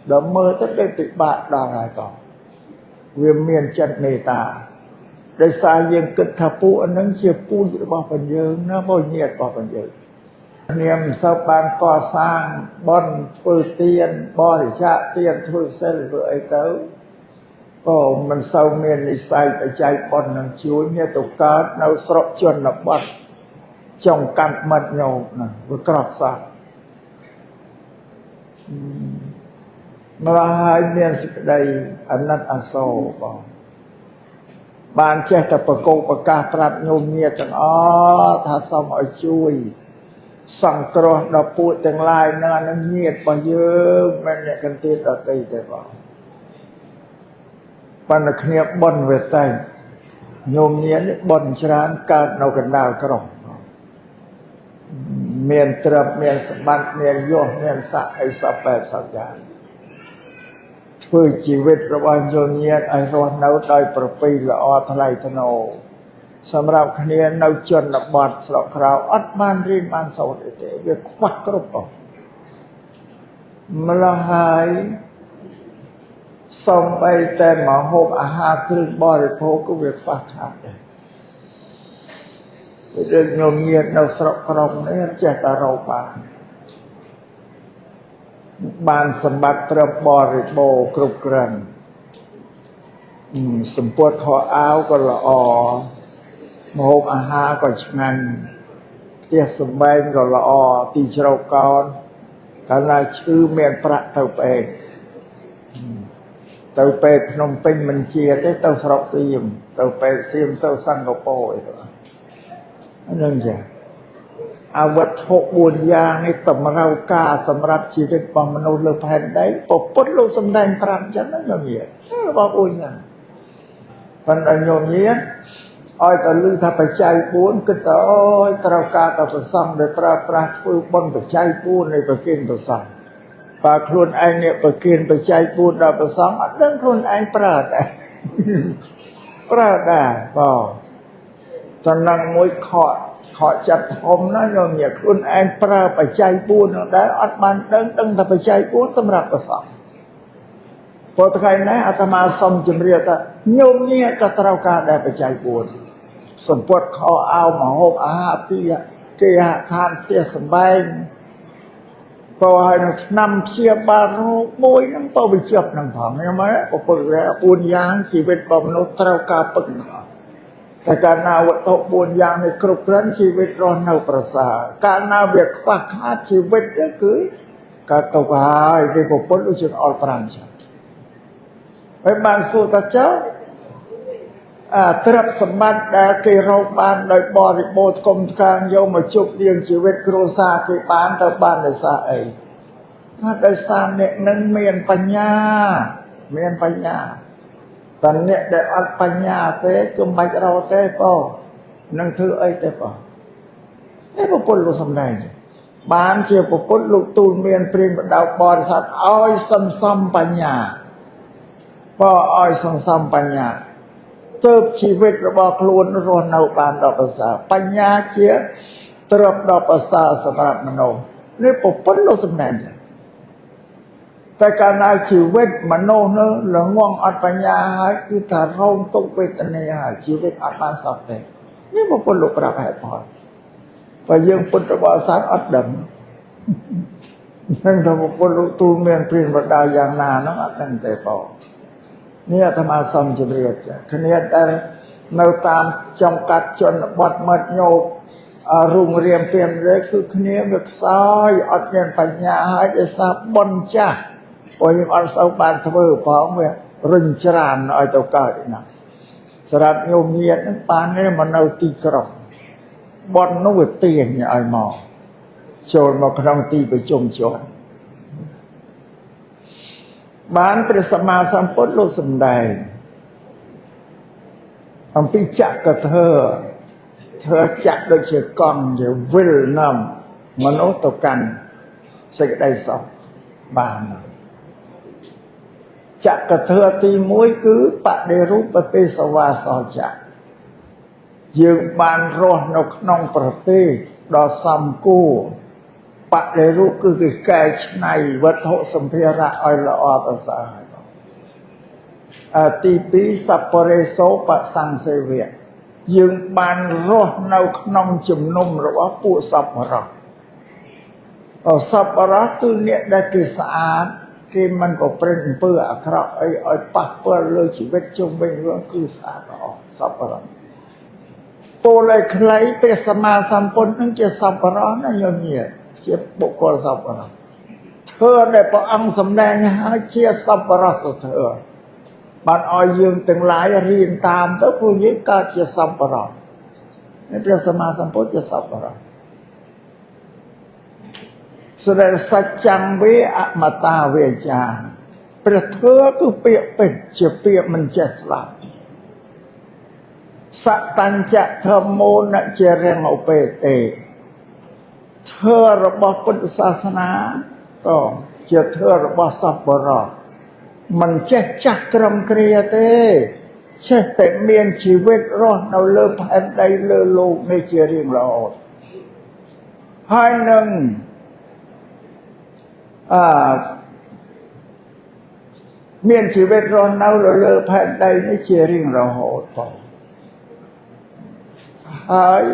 đó mơ tất đến tị bạ đào lại còn viêm miền chân nề tà để xa dương cực thà pu anh nâng chia pu gì bao phần dương nó bao nhiệt bao phần dương niềm sau ban co sang bon phơi tiền bo để trả tiền phơi sen vợ tới ồ mình sau miền đi say phải chạy bon năng chuối nghe tục cá nấu sọt chuồn là bật trồng cặn mật nhậu nè vừa cọp sạt mà hai miền đây anh nát ăn sâu bảo ban che tập bậc cô bậc ca prat nhôm nhiệt chẳng thà xong ở chui sang terus dapur yang lain dengan nhiệt bao nhiêu banyak kan tidak ada apa. Pada kena bon về tay, nhôm nhiệt bon chán cát nấu cái nào cái rồng. Miền trập miền sâm miền vô miền sạ hay sập bẹp sập giá. Vớiชีวิต របស់ nhôm nhiệt ឲ្យ រស់ នៅ ដោយ ប្រពៃ ល្អ ថ្លៃ ថ្នូរ សម្រាប់គ្នានៅជនបទស្រុកក្រៅអត់បានរៀនបានសូត្រទេវាខ្វះគ្រប់អស់ម្ល៉េះហើយសំបីតែមកហូបអាហារគ្រឿងបរិភោគក៏វាខ្វះខាតដែរដូចញោមញាតនៅស្រុកក្រុងនេះចេះតែរកបានសម្បត្តិត្រឹមបរិបូរគ្រប់គ្រាន់សម្ពុតខោអាវក៏ល្អម្ហូបអាហារក៏ឆ្ងាញ់ផ្ទះសម្បែងក៏ល្អទីជ្រកកោនកាលណាឈឺមានប្រាក់ទៅពេទ្យភ្នំពេញមិនជាទេទៅស្រុកសៀមទៅពេទ្យសៀមទៅសិង្ហបុរីហ្នឹងចាអវត្ថុ4យ៉ាងនេះតម្រូវការសម្រាប់ជីវិតរបស់មនុស្សលើផែនដីពុទ្ធលោកសម្ដែងប្រាប់ចឹងណាញោមញាតរបស់4យ៉ាងប៉ុន្តែញោមញាតឲ្យតែលឺថាបច្ច័យ4គិតទៅអូយត្រូវការតែប្រសងដែលប្រើប្រាស់ធ្វើបុណ្យបច្ច័យ4នៃប្រគិនប្រសងបើខ្លួនឯងនេះប្រគិនបច្ច័យ4ដល់ប្រសងអត់ដឹងខ្លួនឯងប្រើដែរបងតំណឹងមួយខកចិត្តធំណាញោមញាតខ្លួនឯងប្រើបច្ច័យ4នោះដែរអត់បានដឹងតែបច្ច័យ4សម្រាប់ប្រសងព្រោះថ្ងៃនេះអាត្មាសូមជម្រាបថាញោមញាតក៏ត្រូវការដែរបច្ច័យ4សម្ពុតខោអាវមហូបអាហារពីគេហដ្ឋានផ្ទះសម្បែងព្រោះហើយនឹងឆ្នាំព្យាបាលរោគមួយហ្នឹងក៏វាជាប់នឹងផងខ្ញុំហ៎ពុទ្ធ4យ៉ាងជីវិតរបស់មនុស្សត្រូវការពឹងតែកាលណាវត្ថុ4យ៉ាងនេះគ្រប់គ្រាន់ជីវិតរស់នៅប្រសើរកាលណាវាខ្វះខាតជីវិតនេះគឺកើតទៅហើយគេពុទ្ធដូចជាអល់5ឆ្នាំហើយបានសួរតាចៅទ្រព្យសម្បត្តិដែលគេរកបានដោយបរិបូរណ៍គុំថ្កាងយកមកជប់លៀងជីវិតគ្រួសារគេបានទៅបានដោយសារអីថាដោយសារអ្នកនឹងមានបញ្ញាតើអ្នកដែលអត់បញ្ញាទេជំបាច់រកទេបងនឹងធ្វើអីទេបងនេះពុទ្ធលោកសម្ដែងបានជាពុទ្ធលោកទូលមានព្រានបដៅបរិស័ទឲ្យសំបញ្ញា បើឲ្យសន្សំបញ្ញាទើបជីវិតរបស់ខ្លួនរស់នៅបានដល់ប្រសើរបញ្ញាជាទ្រព្យដល់ប្រសើរសម្រាប់មនុស្សនេះពុទ្ធលោកសម្ដែងតែកាលណាជីវិតមនុស្សនោះល្ងងអត់បញ្ញាហើយគឺថារងទុក្ខវេទនាហើយជីវិតអត់បានសុខទេនេះពុទ្ធលោកប្រាប់ហេតុផលបើយើងពុទ្ធបរិស័ទអត់ដឹងនឹងថាពុទ្ធលោកទូលមានព្រានបដាយ៉ាងណាហ្នឹងអត់ដឹងទេបងនេះអាត្មាសូមជម្រាបចាគ្នាដែលនៅតាមចំកាត់ជនបទមាត់ញោករុងរៀមពីមនេះគឺគ្នាវាខ្សោយអត់មានបញ្ញាហើយដោយសារបន់ចាស់ព្រោះយើងអត់សូវបានធ្វើផងវារុញច្រានឲ្យទៅកើតណាសម្រាប់ញោមញាតនឹងបាននេះមកនៅទីក្រុងបន់នោះវាទាញឲ្យមកចូលមកក្នុងទីប្រជុំជនបានព្រះសម្មាសម្ពុទ្ធលោកសម្ដែងអំពីចក្រធ្វើធ្វើចាក់ដូចជាកង់ជាវិលនាំមនុស្សទៅកាន់សេចក្តីសុខបានចក្រធ្វើទី1គឺបដិរូបទេសវាសោចៈយើងបានរស់នៅក្នុងប្រទេសដ៏សំគួរបដិរូបគឺគេកែច្នៃវត្ថុសម្ភារៈឲ្យល្អប្រសើរទី2សពរេសោបសង្សេវៈយើងបានរស់នៅក្នុងជំនុំរបស់ពួកសប្បុរសសប្បុរសគឺអ្នកដែលគេស្អាតគេមិនប្រព្រឹត្តអំពើអាក្រក់អីឲ្យប៉ះពាល់លើជីវិតជុំវិញខ្លួនគឺស្អាតល្អសប្បុរសពលឲ្យខ្លីព្រះសម្មាសម្ពុទ្ធនឹងជាសប្បុរសណាញោមញាតិជាបុគ្គលសប្បុរសធ្វើដែលព្រះអង្គសម្ដែងឲ្យជាសប្បុរសធ្វើបានឲ្យយើងទាំងឡាយរៀនតាមទៅពួកយើងកើតជាសប្បុរសនេះព្រះសម្មាសម្ពុទ្ធជាសប្បុរសស្ដីសច្ចੰវេអមតាវេចាព្រះធ្វើគឺពាក្យពេចជាពាក្យមិនចេះស្លាប់សតញ្ចធម្មោនជារងឧបេទេធ្វើរបស់ពុទ្ធសាសនាក៏ជាធ្វើរបស់សប្បុរសមិនចេះចាស់ក្រំគ្រាទេចេះតែមានជីវិតរស់នៅលើផែនដីលើលោកនេះជារៀងរហូតហើយនឹងមានជីវិតរស់នៅលើផែនដីនេះជារៀងរហូតផងហើយ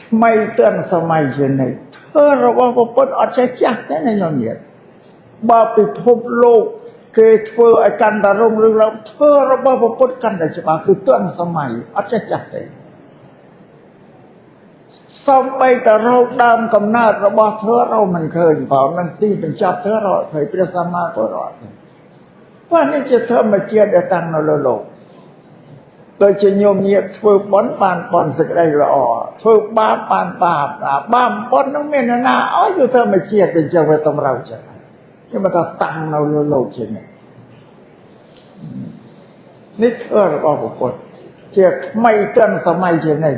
ថ្មីទាន់សម័យជានិច្ចធ្វើរបស់ពុទ្ធអត់ចេះចាស់ទេណាញោមញាតិបើពិភពលោកគេធ្វើឲ្យកាន់តែរុងរឿងឡើងធ្វើរបស់ពុទ្ធកាន់តែច្បាស់គឺទាន់សម័យអត់ចេះចាស់ទេសំបីតរោគដើមកំណើតរបស់ធ្វើរោមិនឃើញផងនឹងទីបញ្ចប់ធ្វើរោឃើញព្រះសម្មាពុទ្ធរត់ប៉ុន្តែជាធម្មជាតិដែលតាំងនៅលើលោកដូចជាញោមញាតធ្វើបុណ្យបានបុណ្យសេចក្តីល្អធ្វើបាបបានបាបបាបបុណ្យនឹងមានណាឲ្យគឺធម្មជាតិដូចជាវាតម្រូវចឹងគេមកថាតាំងនៅលើលោកជានេះនេះធ្វើរបស់ពុទ្ធជាថ្មីទាន់សម័យជានេះ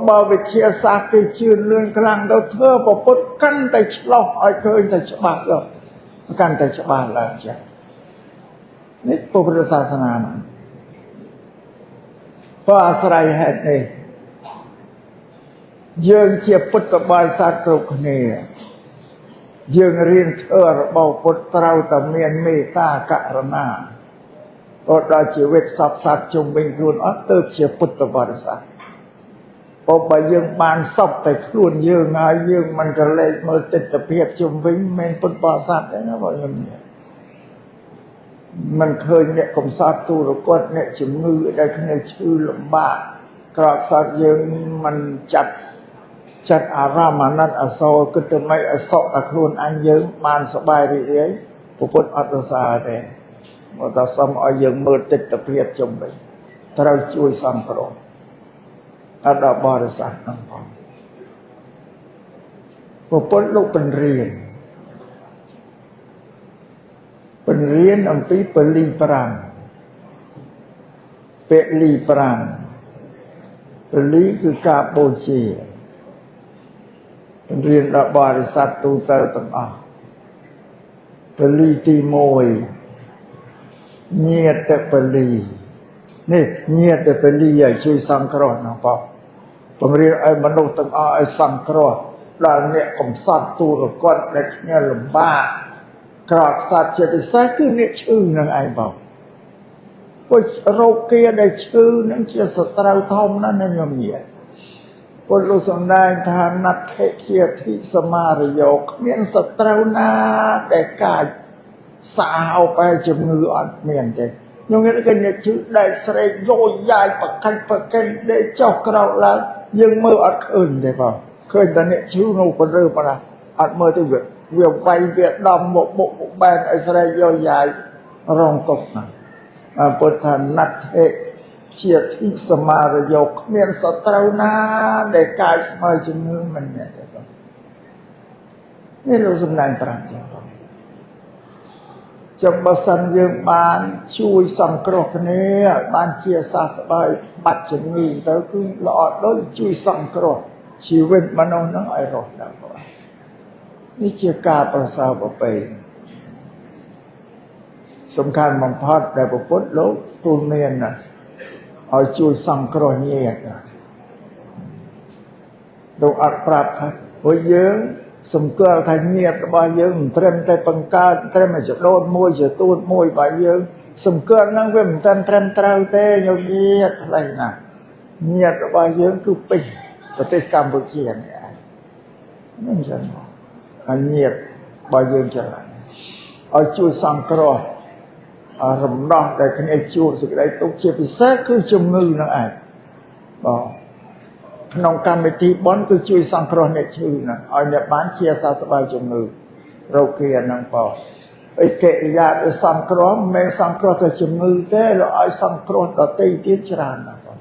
បើវិទ្យាសាស្ត្រគេជឿនលឿនខ្លាំងទៅធ្វើពុទ្ធកាន់តែឆ្លោះឲ្យឃើញតែច្បាស់ឡើងកាន់តែច្បាស់ឡើងចឹងនេះពុទ្ធសាសនាហ្នឹងបើអាស្រ័យហេតុនេះយើងជាពុទ្ធបរិស័ទគ្រប់គ្នាយើងរៀនធ្វើរបស់ពុទ្ធត្រូវតែមានមេត្តាករុណាក៏ដល់ជីវិតសពសត្វជុំវិញខ្លួនអត់ទៅជាពុទ្ធបរិស័ទបើយើងបានសពតែខ្លួនយើងហើយយើងមិនក៏លេចមើលទិដ្ឋភាពជុំវិញមិនពុទ្ធបរិស័ទទេណាបងខ្ញុំនេះមិនឃើញអ្នកកំសត់ទូរគតអ្នកជំងឺដែលគ្នាឈឺលំបាកក្រកសត្វយើងមិនចិត្តអារម្មណ៍អាណិតអាសូរគិតទៅមិនឲ្យសក់តែខ្លួនអញយើងបានសบายរីករាយពុទ្ធអត់រសារទេមកថាសុំឲ្យយើងមើលទិដ្ឋភាពជុំវិញត្រូវជួយសង្គ្រោះអត់ដល់បរិស័ទហ្នឹងផងពុទ្ធលោកបញ្រៀនអំពីពលី5ពលី5ពលីគឺការបូជារៀនដល់បរិស័ទទូទៅទាំងអស់ ពលីទី1ញាតពលីនេះញាតពលីឲ្យជួយសង្គ្រោះណាបងបង្រៀនឲ្យមនុស្សទាំងអស់ឲ្យសង្គ្រោះដល់អ្នកកំសត់ទូរគាត់ដែលឆ្ងល់លំបាកក្រខ្សត់ជាពិសេសគឺអ្នកឈឺនឹងឯងបងពុជរោគគាដែលឈឺនឹងជាសត្រូវធំណាស់ណាញោមញាតពុទ្ធលោកសំដែងថាណដ្ឋិជាធិសមារយោគ្មានសត្រូវណាដែលកាចសាហោបែជំងឺអត់មានទេខ្ញុំមានគេអ្នកឈឺដែលស្រេកយោយាយប្រកាច់ប្រកិនដេកចុះក្រោកឡើងយើងមើលអត់ឃើញទេបងឃើញតែអ្នកឈឺនោះប៉ុណ្ណឹងប៉ុណ្ណាអត់មើលទៅវាវាយវាដំមកបុកបែនឲ្យស្រេកយោយាយរងទុកណាពុទ្ធថាណដ្ឋិជាធិសមារយោគ្មានសត្រូវណាដែលកាយស្មើជំងឺមិនមែនទេបងនេះលោកសំដែងប្រាប់ចឹងបងចាំបើសិនយើងបានជួយសង្គ្រោះគ្នាឲ្យបានជាសះស្បើយបាត់ជំងឺទៅគឺល្អដូចជួយសង្គ្រោះជីវិតមនុស្សនឹងឲ្យរស់ដល់បងនេះជាការប្រសើរប្រពៃសំខាន់បំផុតដែលពុទ្ធលោកទូលមានណាឲ្យជួយសង្គ្រោះញាតិលោកអត់ប្រាប់ថាពួកយើងសម្គាល់ថាញាតិរបស់យើងមិនត្រឹមតែបង្កើតត្រឹមតែចដូនមួយចទួតមួយរបស់យើងសម្គាល់ហ្នឹងវាមិនត្រឹមត្រូវទេញោមញាតិខ្លះណាញាតិរបស់យើងគឺពេញប្រទេសកម្ពុជានេះឯងមិនចឹងហើយញាតិរបស់យើងច្រើនឲ្យជួយសង្គ្រោះរំដោះតែគ្នាជួបសេចក្តីទុក្ខជាពិសេសគឺជំងឺនឹងឯងបងក្នុងកម្មវិធីបុណ្យគឺជួយសង្គ្រោះអ្នកឈឺណាឲ្យអ្នកបានជាសះស្បើយជំងឺរោគគានឹងបងអីកិរិយាទៅសង្គ្រោះមិនមែនសង្គ្រោះតែជំងឺទេលោកឲ្យសង្គ្រោះដទៃទៀតច្រើនណាបង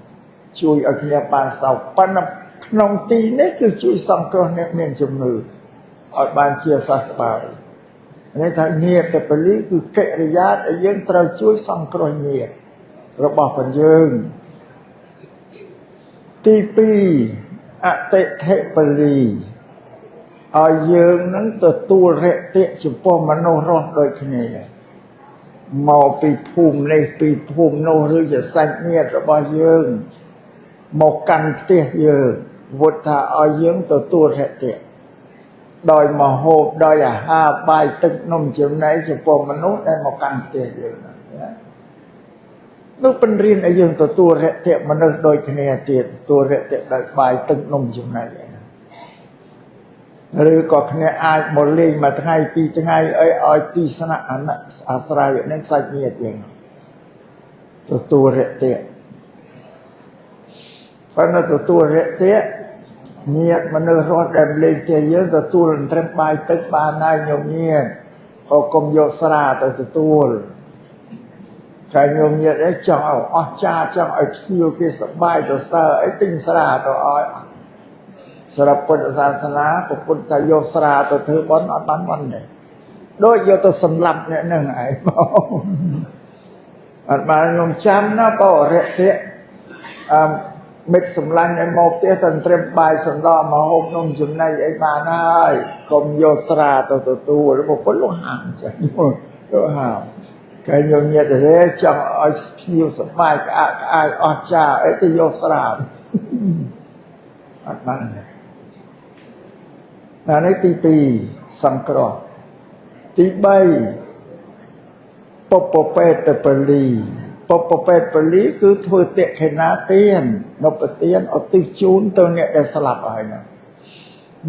ជួយឲ្យគ្នាបានសោកប៉ុន្តែក្នុងទីនេះគឺជួយសង្គ្រោះអ្នកមានជំងឺឲ្យបានជាសះស្បើយនេះថាញាតិពលីគឺកិរិយាដែលយើងត្រូវជួយសង្គ្រោះញាតិរបស់ព្រះយើងទី2អតិថិពលីឲ្យយើងនឹងទទួលរតិចំពោះមនុស្សរស់ដូចគ្នាមកពីភូមិនេះពីភូមិនោះឬជាសាច់ញាតិរបស់យើងមកកាន់ផ្ទះយើងវត្តថាឲ្យយើងទទួលរតិដោយមហូបដោយអាហារបាយទឹកនំចំណីចំពោះមនុស្សដែលមកកាន់ផ្ទះយើងណានោះពន្រៀនឲ្យយើងទទួលរតិមនុស្សដូចគ្នាទៀតទទួលរតិដោយបាយទឹកនំចំណីឬក៏គ្នាអាចមកលេងមួយថ្ងៃពីរថ្ងៃឲ្យទីស្នាក់អាស្រ័យនឹងសាច់ញាតិយើងទទួលរតិប៉ុន្តែទទួលរតិញាតិមនុស្សរស់ដែលលេងផ្ទះយើងទទួលត្រឹមបាយទឹកបានហើយញោមញាតិក៏កុំយកស្រាទៅទទួលតែញោមញាតិចង់ឲ្យអស់ចាចង់ឲ្យភ្ញៀវគេសប្បាយទៅសើអីទិញស្រាទៅឲ្យសម្រាប់ពុទ្ធសាសនាពុទ្ធតែយកស្រាទៅធ្វើបុណ្យអត់បានបុណ្យទេដូចយកទៅសម្លាប់អ្នកនឹងឯងអត់បានខ្ញុំចាំណាបរិទ្ធិមិត្តសម្លាញ់ឲ្យមកផ្ទះតែត្រឹមបាយសណ្ដោមកហូបនំចំណីអីបានហើយកុំយកស្រាទៅទទួលពុទ្ធលោកហាមចឹងលោកហាមតែញោមញាតិទេចង់ឲ្យភ្ញៀវសប្បាយក្អាកក្អាយអស់ចាអីទៅយកស្រាអត់បានទេនេះទី2សង្គ្រោះទី3ពុពពេតពលីពុពពេតពលីគឺធ្វើតិខេណាទាននៅប្រទានឧទ្ទិសជូនទៅអ្នកដែលស្លាប់ហើយណា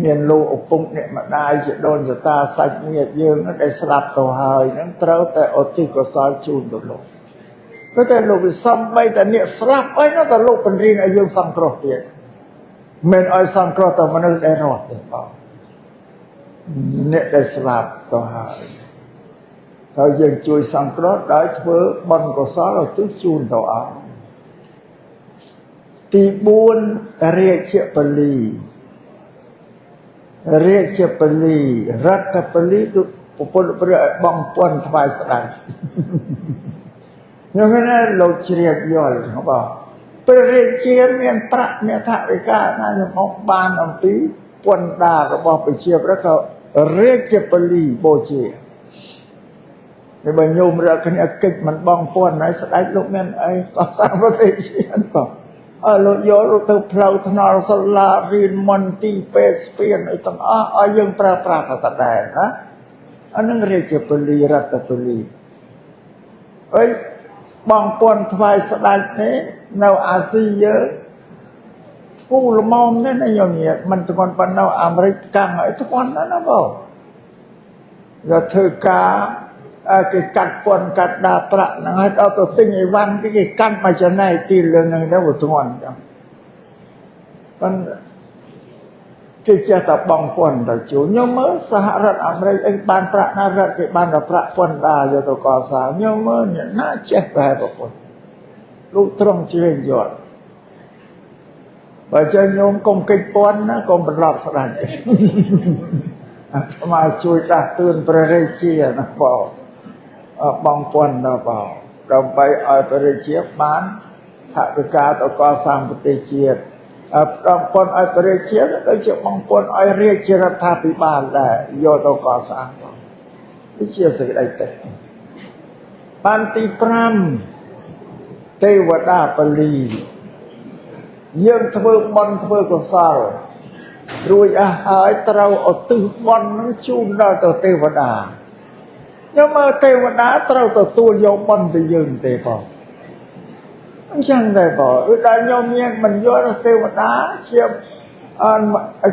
មានលោកឪពុកអ្នកម្ដាយជាដូនចតាសាច់ញាតិយើងដែលស្លាប់ទៅហើយនឹងត្រូវតែឧទ្ទិសកុសលជូនទៅលោកព្រោះតែលោកវិសំបីតែអ្នកស្លាប់អីនោះតែលោកបញ្រៀនឲ្យយើងសង្គ្រោះទៀតមិនឲ្យសង្គ្រោះតែមនុស្សដែលរស់ទេបងអ្នកដែលស្លាប់ទៅហើយហើយយើងជួយសង្គ្រោះដោយធ្វើបុណ្យកុសលឧទ្ទិសជូនទៅអស់ទី4រាជពលីរាជពលីរដ្ឋពលីគឺពុទ្ធព្រះបងពន្ធថ្វាយស្ដេចខ្ញុំណាលោកជ្រាបយល់បងព្រះរាជាមានប្រាក់មានថវិកាណាខ្ញុំមកបានអំពីពន្ធដាររបស់ប្រជាប្រដ្ឋក៏រាជពលីបូជា bây giờ nhôm ra cái kịch mình bong pon này sẽ đánh lúc nên ấy có sao có thể chuyện không lúc vô lúc từ plau thằng nào sẽ là riêng monty pespien ấy thằng dương pra thật đẹp á anh đang rơi chụp beli rata beli ấy bong pon thay sẽ đánh đấy nào Asia phu là mom đấy này nhiều nhiệt mình còn phần nào American ấyทุกคนđó nó bảo rồi thưa cả cái cắt pon cắt đa pra năng hết ở tổ tinh ấy văn cái cắt mà cho này tiền lên này đó một tuần chẳng còn cái chia tập bong pon tại chỗ nhưng mới xã Rật America anh ban pra na Rật cái ban là pra pon đa cho tôi có sao nhưng mới nhận nó chết về một con lúc trong chơi giọt và cho nhôm công kích pon nó còn bật lọp sao đây mà chui đặt tương pre chia nó bảo bong pon nó bảo đồng bay ở pre chia bán thạ cái cá tôi có sang một tê chia bong pon ở pre chia nó chỉ bong pon ở ria chia ra thà bị bàn là do tôi có sang cái chia sự đây thế ban ti pram tê vật đa pali dương thưa bon thưa của sao rồi hỏi trâu ở từ bon nó chun ra từ tê vật đà nhưng mà tê vật đá trâu từ tua vô bon từ dương tê bỏ anh chẳng thể bỏ đã nhau miên mình vô là tê vật đá chiếm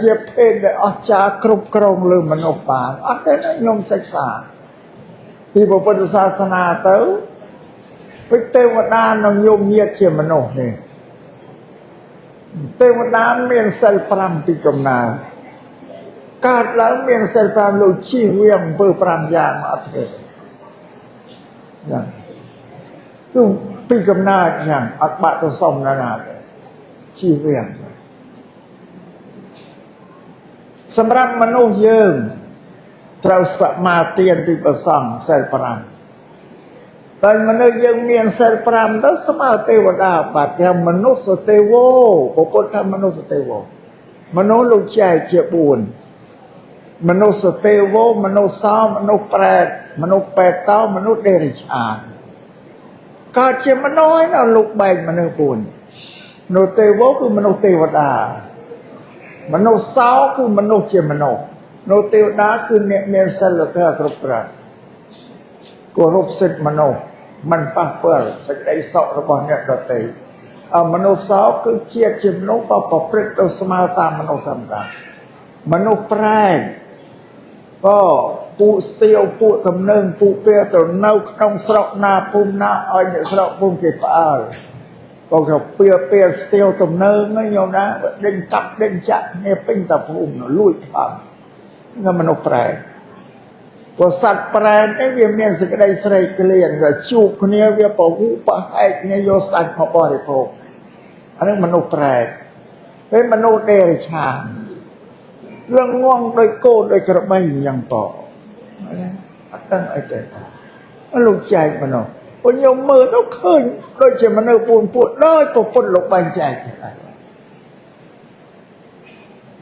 chiếm phê để cha cục krong lư mình ốp bà thế nó nhôm sạch xả thì bộ phận xa xa tới với tê vật đá nó nhôm nhiệt chiếm mình ốp này tê vật đá miền sel pram bị cầm nào cát lá miền sel pram lù chi viêm bơ pram giang mà thế tu bị cầm nào chẳng bạn tôi xong là chi viêmสำหรับมนุษย์យើងត្រូវសមាទានពីប្រសង្ឃសិល5តែមនុស្សយើងមានសិល5ទៅស្មើទេវតាបាទគេមនុស្សទេវោពុទ្ធថាមនុស្សទេវោមនុស្សលោកចែកជា4មនុស្សទេវោមនុស្សសោមនុស្សប្រែតមនុស្សពេតតោមនុស្សដេរិឆានកើតជាមនុស្សហើយលោកបែកមនុស្ស4មនុស្សទេវោគឺមនុស្សទេវតាមនុស្សសោគឺមនុស្សជាមនុស្សនៅទេវតាគឺអ្នកមានសិលធម៌គ្រប់គ្រាន់គោរពសិទ្ធិមនុស្សមិនប៉ះពាល់សេចក្តីសុខរបស់អ្នកដទៃមនុស្សសោគឺជាមនុស្សប្រព្រឹត្តទៅស្មើតាមមនុស្សធម្មតាមនុស្សប្រែតក៏ពួកស្ទាវពួកតំណឹងពួកពេលទៅនៅក្នុងស្រុកណាភូមិណាឲ្យអ្នកស្រុកភូមិគេផ្អើលcòn học bia tiêu tầm nơ nó nhiều đó đinh cặp đinh chặt nghe pin tập hùng nó lùi phẳng nhưng mà nó phải có sạch phải cái việc miền sự cái đây sẽ cái liền rồi chụp cái này việc bảo hộ bảo hay cái vô sạch họ bỏ đi thôi anh ấy mà nó phải thế mà nó đè chàng lưng ngon đôi cô đôi cái bay yang bỏ anh đang ai thế nó lục chạy mà nó bao nhiêu mơ nó khơi đôi chỉ mà nó buồn buồn đôi có quân lục bánh chạy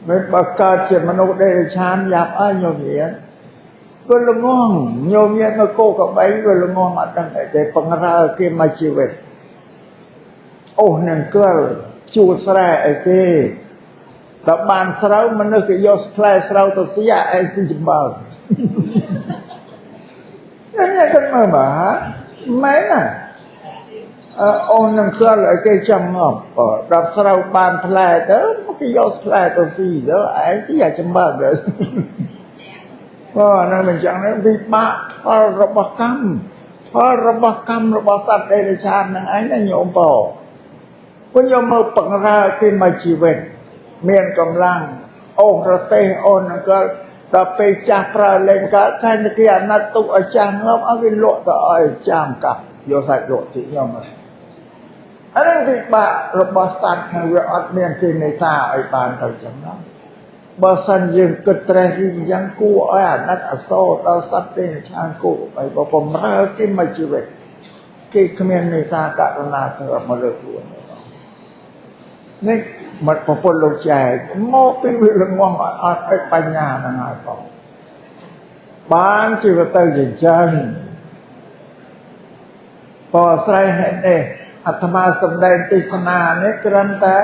mấy bà ca chỉ mà nó đây là chán dạp ai nhiều miệng rồi là ngon nhiều miệng nó cô cả bánh rồi là ngon mà đang để bằng ra kia mà chịu về ô nên cơ chua sra ấy kia tập bàn srau mà nó cái vô play srau tôi sẽ dạy ai xin chụp bao nghe thân mà bà mấy nè ôn nâng cơ lại cái chăm ngọc đọc srau bàn play đó cái vô play tôi gì đó ai sẽ dạy chụp bao rồi nên mình chẳng nói vì bác robot cam robot sạch đây là chán nâng ấy là nhộm bò bây giờ mơ bằng ra cái mà chỉ về miền cầm lăng ô ra tê ôn cơ đập bê chạp ra lên cả cái kia nát tụ ở trang ngâm ở cái lộ ở trang cặp vô sạch lộ thì nhau mà anh đang vì bà robot sạch mà về ọt miền thì người ta ở bàn thời chẳng lắm bà sẵn dừng cực trẻ hình dáng cua ở nát ở sâu tao sắp đến trang cua bởi bà bầm ra cái mà chỉ về cái miền người ta cả là thừa mà được luôn nên mặt của quân lục trẻ mô bí vị lực ngon ở cái bánh nhà là ngài phòng bán chỉ vào tay dành chân พอใส่เห็นอาตมาสำแดงเทศนาเนี่ยกรันแต่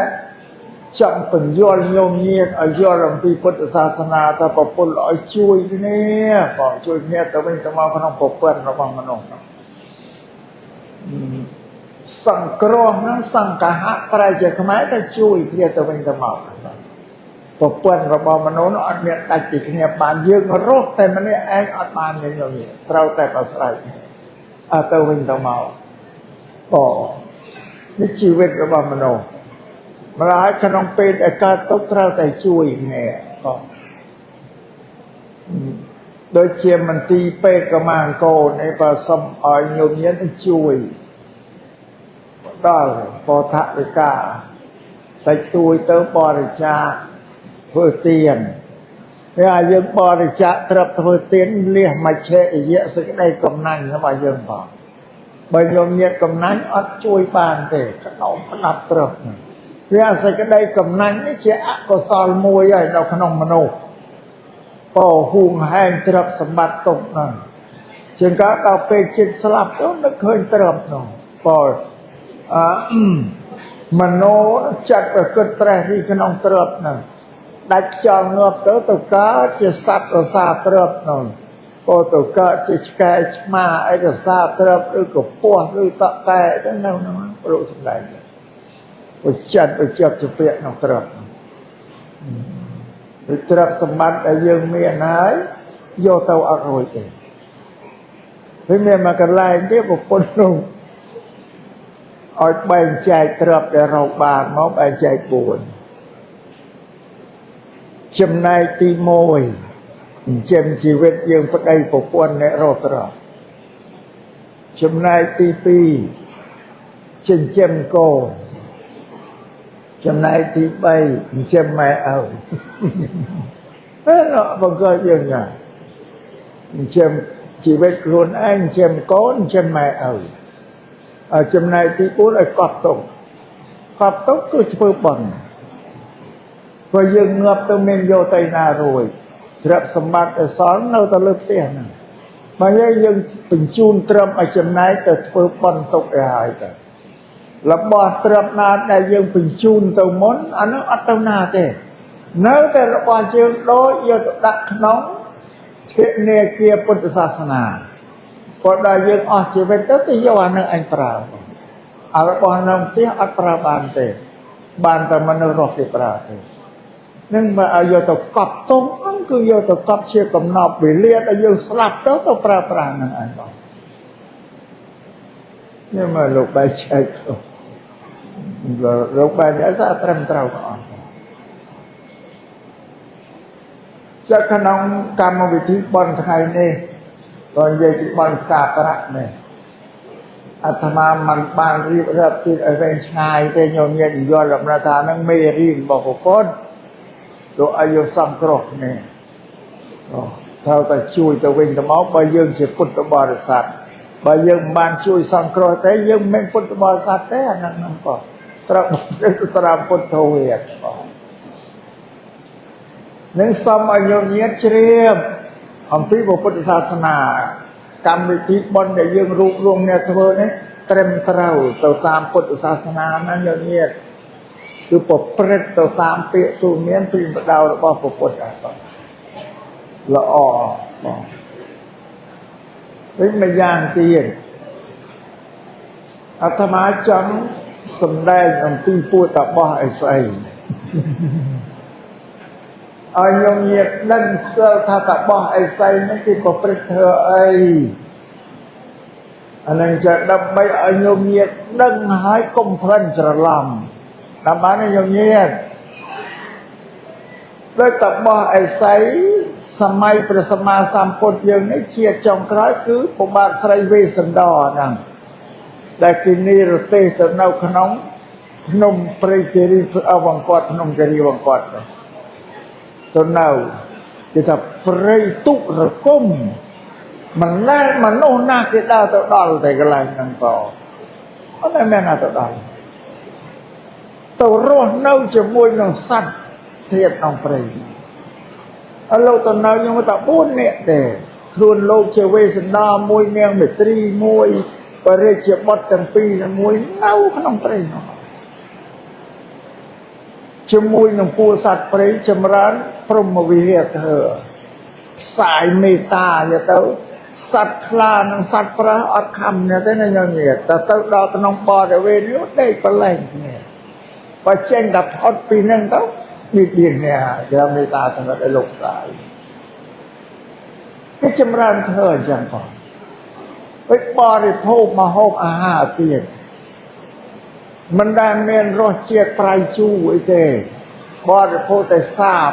จังเป็นยอดโยมเงียบยอดลำปีพุทธศาสนาแต่ปปุ่นช่วยเนี่ยพอช่วยเนี่ยแต่ไม่สมาพนังปปุ่นระวังมันองสังกรองนั้นสังกะหะปลายจะขมายแต่ช่วยเนี่ยแต่ไม่สมาปปุ่นระวังมันองอันเนี่ยได้ติดเนี่ยบานเยอะโรคแต่มันเนี่ยเองอัดบานเนี่ยโยมเนี่ยเราแต่ภาษาแต่ไม่สมาก็นี่ชีวิตระวังมันองมาหลายขนมเป็นอาการตกเราแต่ช่วยเนี่ยก็โดยเชี่ยมันตีเป็ดกระมังโกในภาษาอ่อยโยมเย็นต้องช่วยได้พอทักไปกาไปตุยเติมบริจาคเพื่อเตียนเนี่ยยังบริจาคตรับเพื่อเตียนเรียกมาเชะเยอะสักได้กำนันเข้ามายังบอกใบโยมเย็นกำนันอัดช่วยปานเตะขนมขนับตรับเรียกสักได้กำนันนี่เชื่อก็สอนมวยใหญ่เราขนมมโนพอหุงแห้งตรับสมบัติตกนั่นเช่นก็เราไปคิดสลับแล้วไม่เคยตรับนั่นพอมโนจัดก็เกิดแปรที่ขนมตรับนั่นดัชจองเงือบตัวตัวก็จะสัตว์ตัวซาตรับนั่นพอตัวก็จะแก่มาไอ้ตัวซาตรับหรือกับปวดหรือตะแก่ทั้งนั้นนะรู้สึกได้ไปจัดไปเชื่อจะเปลี่ยนนกตรับตรับสมบัติยังมีอะไรโยเตาอร่อยเองเฮ้ยเมียมากันไล่เนี่ยบอกคนลงเอาใบใจตรับแต่เราบางมอบใบใจปวดจำนายตีโมยเชื่อมชีวิตยังประเดี๋ยวปวนในรถตรับจำนายตีปีเชื่อมโกจำนายที่ไปเชื่อมไม่เอาเนาะบางก็ยังไงเชื่อมชีวิตคนเองเชื่อมก้อนเชื่อมไม่เอาจำนายที่พูดไอ้กอบตกก็จะเปิดบ่อนพอยังเงือบตัวเมนโยไตนารวยรับสมบัติสอนเราตะลึกเตี้ยนมายังเป็นจูนเตรียมไอ้จำนายแต่เปิดบ่อนตกไอ้หายแต่แล้วบอดตรับนาได้ยังเป็นจูนตัวมนอันนั้นอัตนาเต้เนื้อแต่ละบอดยังโดยยศดักน้องเทเนเกียพุทธศาสนาพอได้ยังออกชีวิตตั้งแต่ยวันนึงอันปราบอาละบอดน้องเตี้ยอัตราบานเต้บานแต่มนุษย์รอกที่ปราบเต้นั่นมาอายุตกอบตรงนั่นคือโยตกอบเชื่อกำนอบไปเลียดอายุสลับเต้าตัวปราบนั่นอันบอกนี่มาลูกใบใช่เขาลูกใบใหญ่ซาเต็มเต้าก่อนจากขนมกรรมวิธีบอลไทยนี่ตอนเย็นบอลกาประเนี่ยอาตมามันบางรีบเริ่มติดไอ้เป็นชายแต่โยมเย็นย้อนลำนาทานั่งไม่รีบบอกคนตัวอายุสังเคราะห์เนี่ยเท่าแต่ช่วยตัวเองตัวเมาไปยังเสียพุทธบริษัทไปยังบ้านช่วยสังเคราะห์แต่ยังไม่พุทธบริษัทแต่นั่นก็ตระบุเรื่องตระพุทธเวทนั่งสมัยโยมเย็นเชียบอัมพีบุพุทธศาสนากรรมวิธีบอลได้ยังรูปรวงเนี่ยเธอเนี่ยเต็มเต้าตัวตามพุทธศาสนานั้นโยมเย็นคือปกเปรตตัวตามเปียตัวเมียนปีนดาวแล้วก็ปกปดอะไรละอ่อเป็นไม่ย่างเตียนอาตมาจังสำแดงอันปีพูดตับบ่ไอ้ใส่อายงเงียบนั่นเสือถ้าตับบ่ไอ้ใส่นั่นคือปกเปรตเธอไอ้อันนั้นจะดับใบอายงเงียบดังหายกมเพลินสระลำดับบ้านอายงเงียบแล้วตับบ่ไอ้ใส่สมัยประสมาสามปดยังไม่เชียดจองคล้ายคือปบาสไรเวสันดอนั่นแต่กินนี่เราเตะแต่เนาขนมปริเจรีเอาวังกอดขนมเจรีวังกอดตัวเนาจะทำปริตุระก้มมันแน่มันโน่นน่าคิดได้ตัวดอลแต่ก็ไรนั่นต่ออะไรแม่น่าตัวดอลตัวร้อนเน่าจะมวยน้องสั้นเทียบน้องปริเราตอนนั้นยังไม่ตัดบุญเนี่ยแต่ครูนโลกเชเวสันดามวยเมียงเมตรีมวยป បរិជាបុត្រទាំងពីរមួយនៅក្នុងព្រៃនោះជាមួយនឹងពួកសត្វព្រៃចម្រើនព្រមវិហារធ្វើផ្សាយមេត្តាយកទៅសត្វខ្លានិងសត្វប្រើអត់ខំនេះទេណាញោមញាតតែទៅដល់ក្នុងបរិវេណនោះដេកប្រឡែងគ្នាបើចេញតែផុតពីនឹងទៅនិយាយនេះយកមេត្តាទាំងអស់ឲ្យលោកផ្សាយគេចម្រើនធ្វើអញ្ចឹងផងពេលបរិភោគម្ហូបអាហារទៀតមិនដែលមានរសជាតិប្រៃជូរអីទេបរិភោគតែសាប